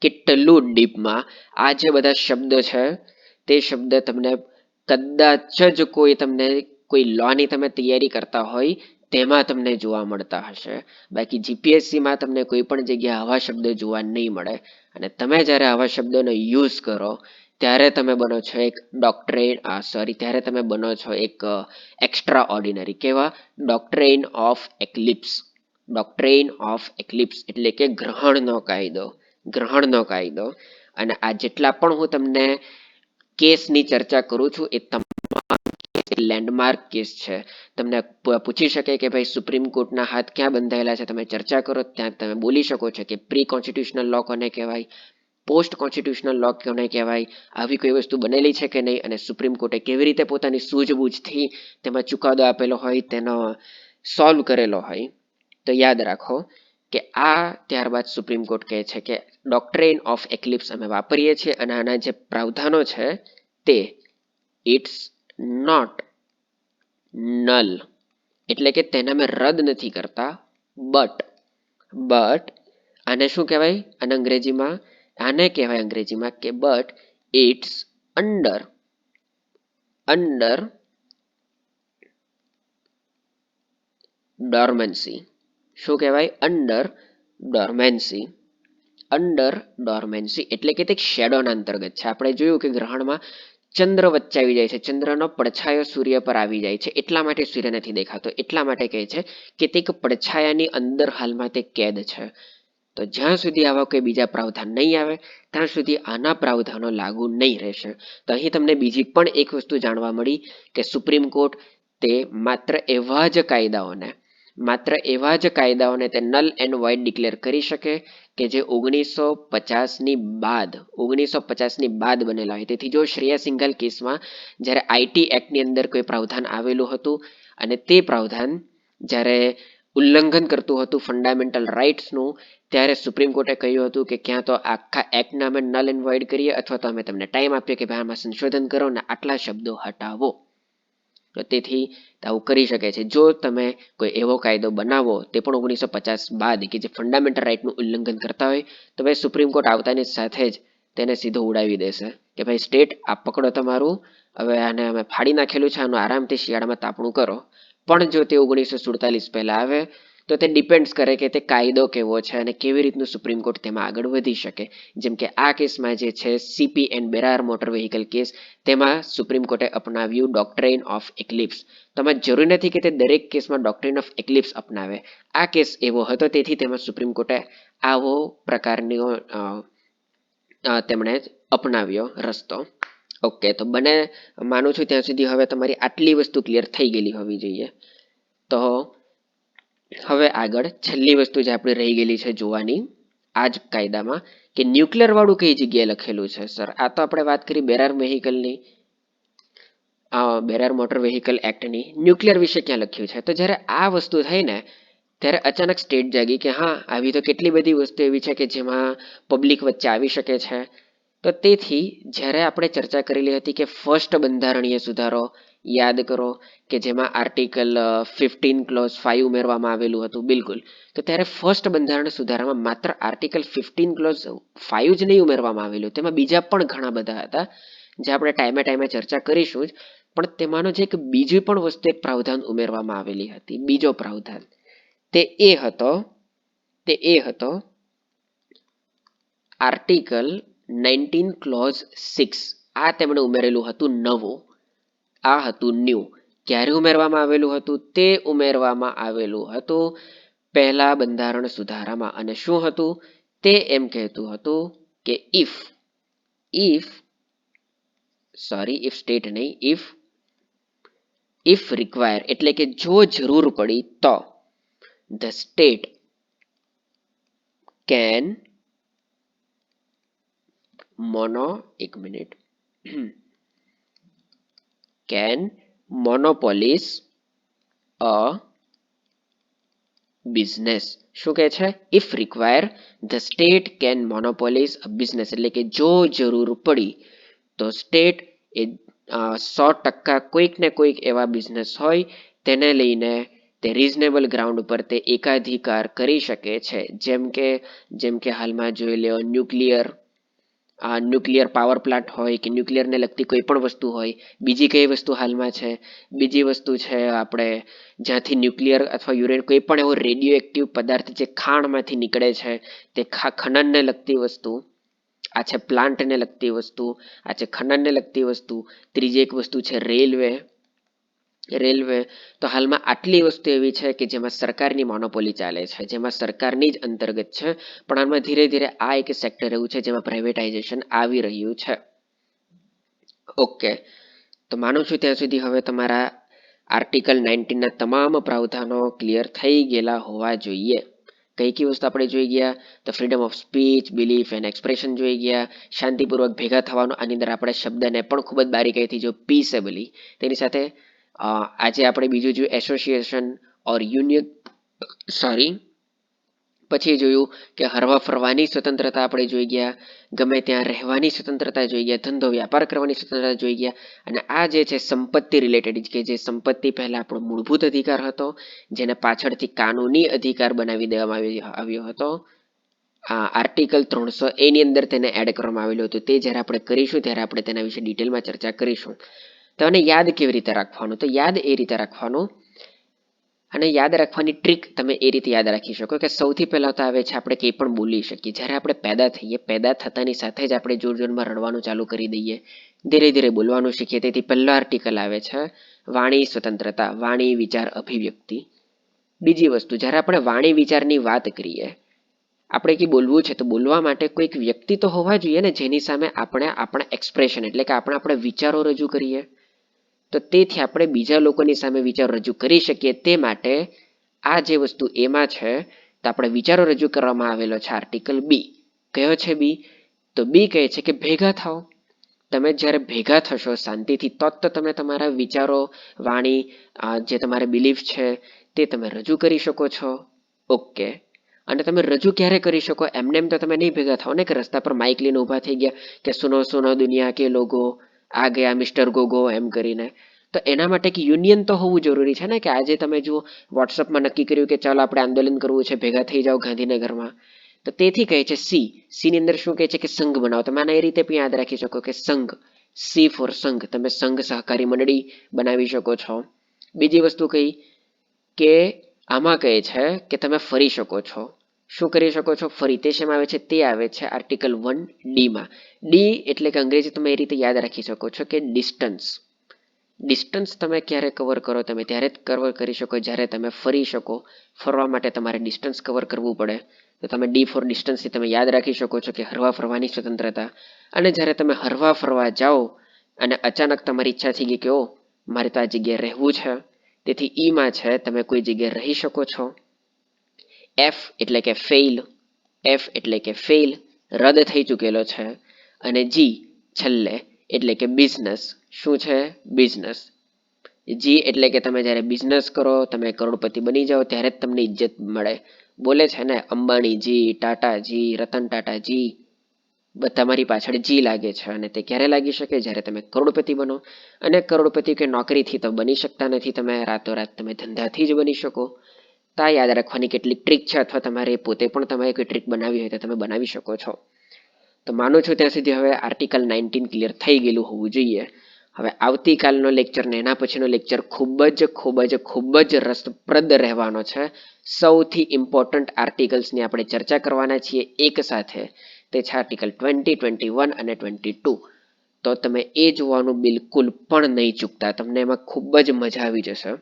કેટલું ડીપમાં આ જે બધા શબ્દ છે તે શબ્દ તમને કદાચ જ કોઈ લોની તમે તૈયારી કરતા હોય તેમાં તમને જોવા મળતા હશે. બાકી જીપીએસસીમાં તમને કોઈ પણ જગ્યાએ આવા શબ્દ જોવા નહીં મળે. અને તમે જ્યારે આવા શબ્દોનો યુઝ કરો ત્યારે તમે બનો છો એક ત્યારે તમે બનો છો એક એક્સ્ટ્રા ઓર્ડિનરી. કેવા? ડોક્ટ્રેન ઓફ એક્લિપ્સ એટલે કે ગ્રહણનો કાયદો. અને આ જેટલા પણ હું તમને કેસની ચર્ચા કરું છું એ લેન્ડમાર્ક કેસ છે. તમને પૂછી શકે કે ભાઈ સુપ્રીમ કોર્ટના હાથ ક્યાં બંધાયેલા છે, તમે ચર્ચા કરો ત્યાં તમે બોલી શકો છો કે પ્રી કોન્સ્ટિટ્યુશનલ લો કોને કહેવાય, પોસ્ટ કોન્સ્ટિટ્યુશનલ લો કોને કહેવાય, આવી કોઈ વસ્તુ બનેલી છે કે નહીં, અને સુપ્રીમ કોર્ટે કેવી રીતે પોતાની સૂઝબૂછથી તેમાં ચુકાદો આપેલો હોય, તેનો સોલ્વ કરેલો હોય. તો યાદ રાખો કે આ ત્યારબાદ સુપ્રીમ કોર્ટ કહે છે કે ડોક્ટ્રેન ઓફ એક્લિપ્સ અમે વાપરીએ છીએ અને આના જે પ્રાવધાનો છે તે ઇટ્સ નોટ નલ, એટલે કે તેને અમે રદ નથી કરતા, બટ આને શું કહેવાય આને કહેવાય અંગ્રેજીમાં કે બટ ઇટ્સ અંડર ડોર્મન્સી. શું કહેવાય? અંડર ડોર્મેન્સી એટલે કે તે શેડોના અંતર્ગત છે. આપણે જોયું કે ગ્રહણમાં ચંદ્ર વચ્ચે આવી જાય છે, ચંદ્રનો પડછાયો સૂર્ય પર આવી જાય છે, એટલા માટે સૂર્ય નથી દેખાતો. એટલા માટે કહે છે કે તે એક પડછાયાની અંદર હાલમાં તે કેદ છે. તો જ્યાં સુધી આવા કોઈ બીજા પ્રાવધાન નહીં આવે ત્યાં સુધી આના પ્રાવધાનો લાગુ નહીં રહેશે. તો અહીં તમને બીજી પણ એક વસ્તુ જાણવા મળી કે સુપ્રીમ કોર્ટ તે માત્ર એવા જ કાયદાઓને તે નલ એન્ડ વોઇડ ડિક્લેર કરી શકે કે જે 1950ની બાદ બનેલા હોય. તેથી જો શ્રેયા સિંઘલ કેસમાં જ્યારે આઈટી એક્ટની અંદર કોઈ પ્રાવધાન આવેલું હતું અને તે પ્રાવધાન જ્યારે ઉલ્લંઘન કરતું હતું ફંડામેન્ટલ રાઇટ્સનું, ત્યારે સુપ્રીમ કોર્ટે કહ્યું હતું કે ક્યાં તો આખા એક્ટને અમે નલ એન્ડ વોઇડ કરીએ અથવા તો અમે તમને ટાઈમ આપીએ કે ભાઈ આમાં સંશોધન કરો અને આટલા શબ્દો હટાવો. તો તેથી આવું કરી શકે છે. જો તમે કોઈ એવો કાયદો બનાવો તે પણ 1950 બાદ કે જે ફંડામેન્ટલ રાઇટનું ઉલ્લંઘન કરતા હોય તો ભાઈ સુપ્રીમ કોર્ટ આવતાની સાથે જ તેને સીધો ઉડાવી દેશે કે ભાઈ સ્ટેટ આ પકડો તમારું, હવે આને અમે ફાડી નાખેલું છે, આનું આરામથી શિયાળામાં તાપણું કરો. પણ જો તે 1947 પહેલા આવે તો તે ડિપેન્ડ્સ કરે કે તે કાયદો કેવો છે અને કેવી રીતનું સુપ્રીમ કોર્ટ તેમાં આગળ વધી શકે. જેમ કે આ કેસમાં જે છે CP and Berar motor vehicle case, તેમાં સુપ્રીમ કોર્ટે અપનાવ્યું ડોક્ટ્રાઇન ઓફ એક્લિપ્સ. તમે જરૂરી નથી કે તે દરેક કેસમાં ડોક્ટ્રાઇન ઓફ એક્લિપ્સ અપનાવે. આ કેસ એવો હતો, તેથી તેમાં સુપ્રીમ કોર્ટે આવો પ્રકારનો તેમણે અપનાવ્યો રસ્તો. ઓકે, તો બને માનું છું ત્યાં સુધી હવે તમારી આટલી વસ્તુ ક્લિયર થઈ ગયેલી હોવી જોઈએ. તો હવે આગળ છેલ્લી વસ્તુ જે આપણે રહી ગયેલી છે જોવાની આ જ કાયદામાં, કે ન્યુક્લિયર વાળું કઈ જગ્યાએ લખેલું છે. સર, આ તો આપણે વાત કરી Berar વ્હીકલની, Berar motor vehicle એક્ટની. Nuclear વિશે ક્યાં લખ્યું છે? તો જ્યારે આ વસ્તુ થઈ ને ત્યારે અચાનક સ્ટેટ જાગી કે હા, આવી તો કેટલી બધી વસ્તુ એવી છે કે જેમાં પબ્લિક વચ્ચે આવી શકે છે. તો તેથી જ્યારે આપણે ચર્ચા કરેલી હતી કે ફર્સ્ટ બંધારણીય સુધારો યાદ કરો કે જેમાં આર્ટિકલ 15 ક્લોઝ 5 ઉમેરવામાં આવેલું હતું. બિલકુલ. તો ત્યારે ફર્સ્ટ બંધારણ સુધારામાં માત્ર આર્ટિકલ 15 ક્લોઝ 5 જ નહીં ઉમેરવામાં આવેલું, તેમાં બીજા પણ ઘણા બધા હતા જે આપણે ટાઈમે ટાઈમે ચર્ચા કરીશું જ. પણ તેમાંનો જે એક બીજી પણ વસ્તુ એક પ્રાવધાન ઉમેરવામાં આવેલી હતી, બીજો પ્રાવધાન, તે એ હતો આર્ટિકલ 19 ક્લોઝ 6. આ તેમણે ઉમેરેલું હતું નવું. આ હતું ન્યૂ. ક્યારે ઉમેરવામાં આવેલું હતું? તે ઉમેરવામાં આવેલું હતું પહેલા બંધારણ સુધારામાં. અને શું હતું તે? એમ કહેતું હતું કે ઇફ સ્ટેટ નહીં, ઇફ રિક્વાયર, એટલે કે જો જરૂર પડી તો the state can monopolize a business. શું કહે છે? If require the state can monopolise a business, એટલે કે જો જરૂર પડી તો સ્ટેટ એ 100% કોઈક ને કોઈક એવા બિઝનેસ હોય તેને લઈને તે રીઝનેબલ ગ્રાઉન્ડ ઉપર તે એકાધિકાર કરી શકે છે. જેમ કે હાલમાં જોઈ લો ન્યુક્લિયર પાવર પ્લાન્ટ હોય કે ન્યુક્લિયરને લગતી કોઈ પણ વસ્તુ હોય. બીજી કઈ વસ્તુ હાલમાં છે? બીજી વસ્તુ છે આપણે જ્યાંથી ન્યુક્લિયર અથવા યુરેન કોઈ પણ એવો રેડિયો એક્ટિવ પદાર્થ જે ખાણમાંથી નીકળે છે, તે ખનનને લગતી વસ્તુ. આ છે પ્લાન્ટને લગતી વસ્તુ, આ છે ખનનને લગતી વસ્તુ. ત્રીજી એક વસ્તુ છે રેલવે. તો હાલમાં આટલી વસ્તુ એવી છે કે જેમાં સરકારની મોનોપોલી ચાલે છે, જેમાં સરકારની જ અંતર્ગત છે. પણ હાલમાં ધીરે ધીરે આ એક સેક્ટર એવું છે જેમાં પ્રાઇવેટાઇઝેશન આવી રહ્યું છે. ઓકે, તો માનું છું ત્યાં સુધી હવે તમારા આર્ટિકલ 19 ના તમામ પ્રાવધાનો ક્લિયર થઈ ગયેલા હોવા જોઈએ. કઈ કઈ વસ્તુ આપણે જોઈ ગયા? તો freedom of speech, belief and expression જોઈ ગયા. શાંતિપૂર્વક ભેગા થવાનો, આની અંદર આપણે શબ્દને પણ ખૂબ જ બારીકાઈથી જો પીસેબલી. તેની સાથે આજે આપણે બીજું જોયું એસોસિએશન ઓર યુનિયન, પછી જોયું કે હરવા ફરવાની સ્વતંત્રતા આપણે જોઈ ગયા, ગમે ત્યાં રહેવાની સ્વતંત્રતા જોઈ ગયા, ધંધો વ્યાપાર કરવાની સ્વતંત્રતા જોઈ ગયા. અને આ જે છે સંપત્તિ રિલેટેડ, કે જે સંપત્તિ પહેલા આપણો મૂળભૂત અધિકાર હતો, જેને પાછળથી કાનૂની અધિકાર બનાવી દેવામાં આવ્યો હતો. આર્ટિકલ 300A ની અંદર તેને એડ કરવામાં આવેલું હતું. તે જ્યારે આપણે કરીશું ત્યારે આપણે તેના વિશે ડિટેલમાં ચર્ચા કરીશું. તો આને યાદ કેવી રીતે રાખવાનું? તો યાદ એ રીતે રાખવાનું, અને યાદ રાખવાની ટ્રીક તમે એ રીતે યાદ રાખી શકો કે સૌથી પહેલા તો આવે છે આપણે કંઈ પણ બોલી શકીએ. જ્યારે આપણે પેદા થઈએ, પેદા થતાની સાથે જ આપણે જોર જોરમાં રડવાનું ચાલુ કરી દઈએ, ધીરે ધીરે બોલવાનું શીખીએ. તેથી પહેલો આર્ટિકલ આવે છે વાણી સ્વતંત્રતા, વાણી વિચાર અભિવ્યક્તિ. બીજી વસ્તુ, જ્યારે આપણે વાણી વિચારની વાત કરીએ, આપણે કે બોલવું છે તો બોલવા માટે કોઈક વ્યક્તિ તો હોવા જોઈએ ને જેની સામે આપણે આપણા એક્સપ્રેશન, એટલે કે આપણે વિચારો રજૂ કરીએ. તો તેથી આપણે બીજા લોકોની સામે વિચારો રજૂ કરી શકીએ તે માટે આ જે વસ્તુ એમાં છે, તો આપણે વિચારો રજૂ કરવામાં આવેલો છે આર્ટિકલ બી. કયો છે બી? તો બી કહે છે કે ભેગા થાઓ. તમે જ્યારે ભેગા થશો શાંતિથી, તો તમે તમારા વિચારો, વાણી, જે તમારે બિલીફ છે તે તમે રજૂ કરી શકો છો. ઓકે, અને તમે રજૂ ક્યારે કરી શકો? એમને એમ તો તમે નહીં ભેગા થાઓ ને કે રસ્તા પર માઇક લઈને ઊભા થઈ ગયા કે સુનો સુનો દુનિયા કે લોગો, આ ગયા મિસ્ટર ગોગો એમ કરીને. તો એના માટે એક યુનિયન તો હોવું જરૂરી છે ને, કે આજે તમે જુઓ વોટ્સઅપમાં નક્કી કર્યું કે ચાલો આપણે આંદોલન કરવું છે, ભેગા થઈ જાઓ ગાંધીનગરમાં. તો તેથી કહે છે સી ની અંદર શું કહે છે કે સંઘ બનાવો. તમે આને એ રીતે પણ યાદ રાખી શકો કે સંઘ, સી ફોર સંઘ, તમે સંઘ સહકારી મંડળી બનાવી શકો છો. બીજી વસ્તુ કઈ કે આમાં કહે છે કે તમે ફરી શકો છો. શું કરી શકો છો? ફરી. તે શેમાં આવે છે? તે આવે છે આર્ટિકલ 1D માં. ડી એટલે કે અંગ્રેજી તમે એ રીતે યાદ રાખી શકો છો કે ડિસ્ટન્સ. ડિસ્ટન્સ તમે ક્યારે કવર કરો? તમે ત્યારે જ કવર કરી શકો જ્યારે તમે ફરી શકો. ફરવા માટે તમારે ડિસ્ટન્સ કવર કરવું પડે. તો તમે ડી ફોર ડિસ્ટન્સથી તમે યાદ રાખી શકો છો કે હરવા ફરવાની સ્વતંત્રતા. અને જ્યારે તમે હરવા ફરવા જાઓ અને અચાનક તમારી ઈચ્છા થઈ ગઈ કે ઓ મારે તો આ જગ્યાએ રહેવું છે, તેથી ઈમાં છે તમે કોઈ જગ્યાએ રહી શકો છો. એફ એટલે કે ફેઇલ. એફ એટલે કે ફેઇલ, રદ થઈ ચૂકેલો છે. અને જી છેલ્લે એટલે કે બિઝનેસ. શું છે? બિઝનેસ. જી એટલે કે તમે જ્યારે બિઝનેસ કરો, તમે કરોડપતિ બની જાઓ ત્યારે જ તમને ઇજ્જત મળે. બોલે છે ને અંબાણીજી, ટાટાજી, રતન ટાટાજી બધા મારી પાછળ જી લાગે છે. અને તે ક્યારે લાગી શકે? જ્યારે તમે કરોડપતિ બનો. અને કરોડપતિ કે નોકરીથી તો બની શકતા નથી, તમે રાતોરાત તમે ધંધાથી જ બની શકો. તો આ યાદ રાખવાની કેટલીક ટ્રીક છે, અથવા તમારે પોતે પણ તમારે કોઈ ટ્રીક બનાવી હોય તો તમે બનાવી શકો છો. તો માનું છું ત્યાં સુધી હવે આર્ટિકલ 19 ક્લિયર થઈ ગયેલું હોવું જોઈએ. હવે આવતીકાલનો લેક્ચર ને એના પછીનો લેક્ચર ખૂબ જ રસપ્રદ રહેવાનો છે. સૌથી ઇમ્પોર્ટન્ટ આર્ટિકલ્સની આપણે ચર્ચા કરવાના છીએ એક સાથે. તે છે આર્ટિકલ 20, 21 અને 22. તો તમે એ જોવાનું બિલકુલ પણ નહીં ચૂકતા. તમને એમાં ખૂબ જ મજા આવી જશે.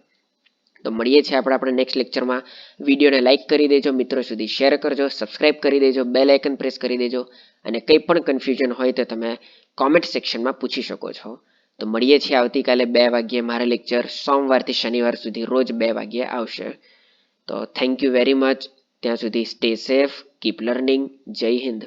તો મળીએ છીએ આપણે નેક્સ્ટ લેક્ચરમાં. વિડીયોને લાઇક કરી દેજો, મિત્રો સુધી શેર કરજો, સબસ્ક્રાઇબ કરી દેજો, બેલ આઇકન પ્રેસ કરી દેજો. અને કંઈ પણ કન્ફ્યુઝન હોય તો તમે કોમેન્ટ સેક્શનમાં પૂછી શકો છો. તો મળીએ છીએ આવતીકાલે 2 વાગ્યે. મારા લેક્ચર સોમવારથી શનિવાર સુધી રોજ 2 વાગ્યે આવશે. તો થેન્ક યુ વેરી મચ. ત્યાં સુધી સ્ટે સેફ, કીપ લર્નિંગ. જય હિન્દ.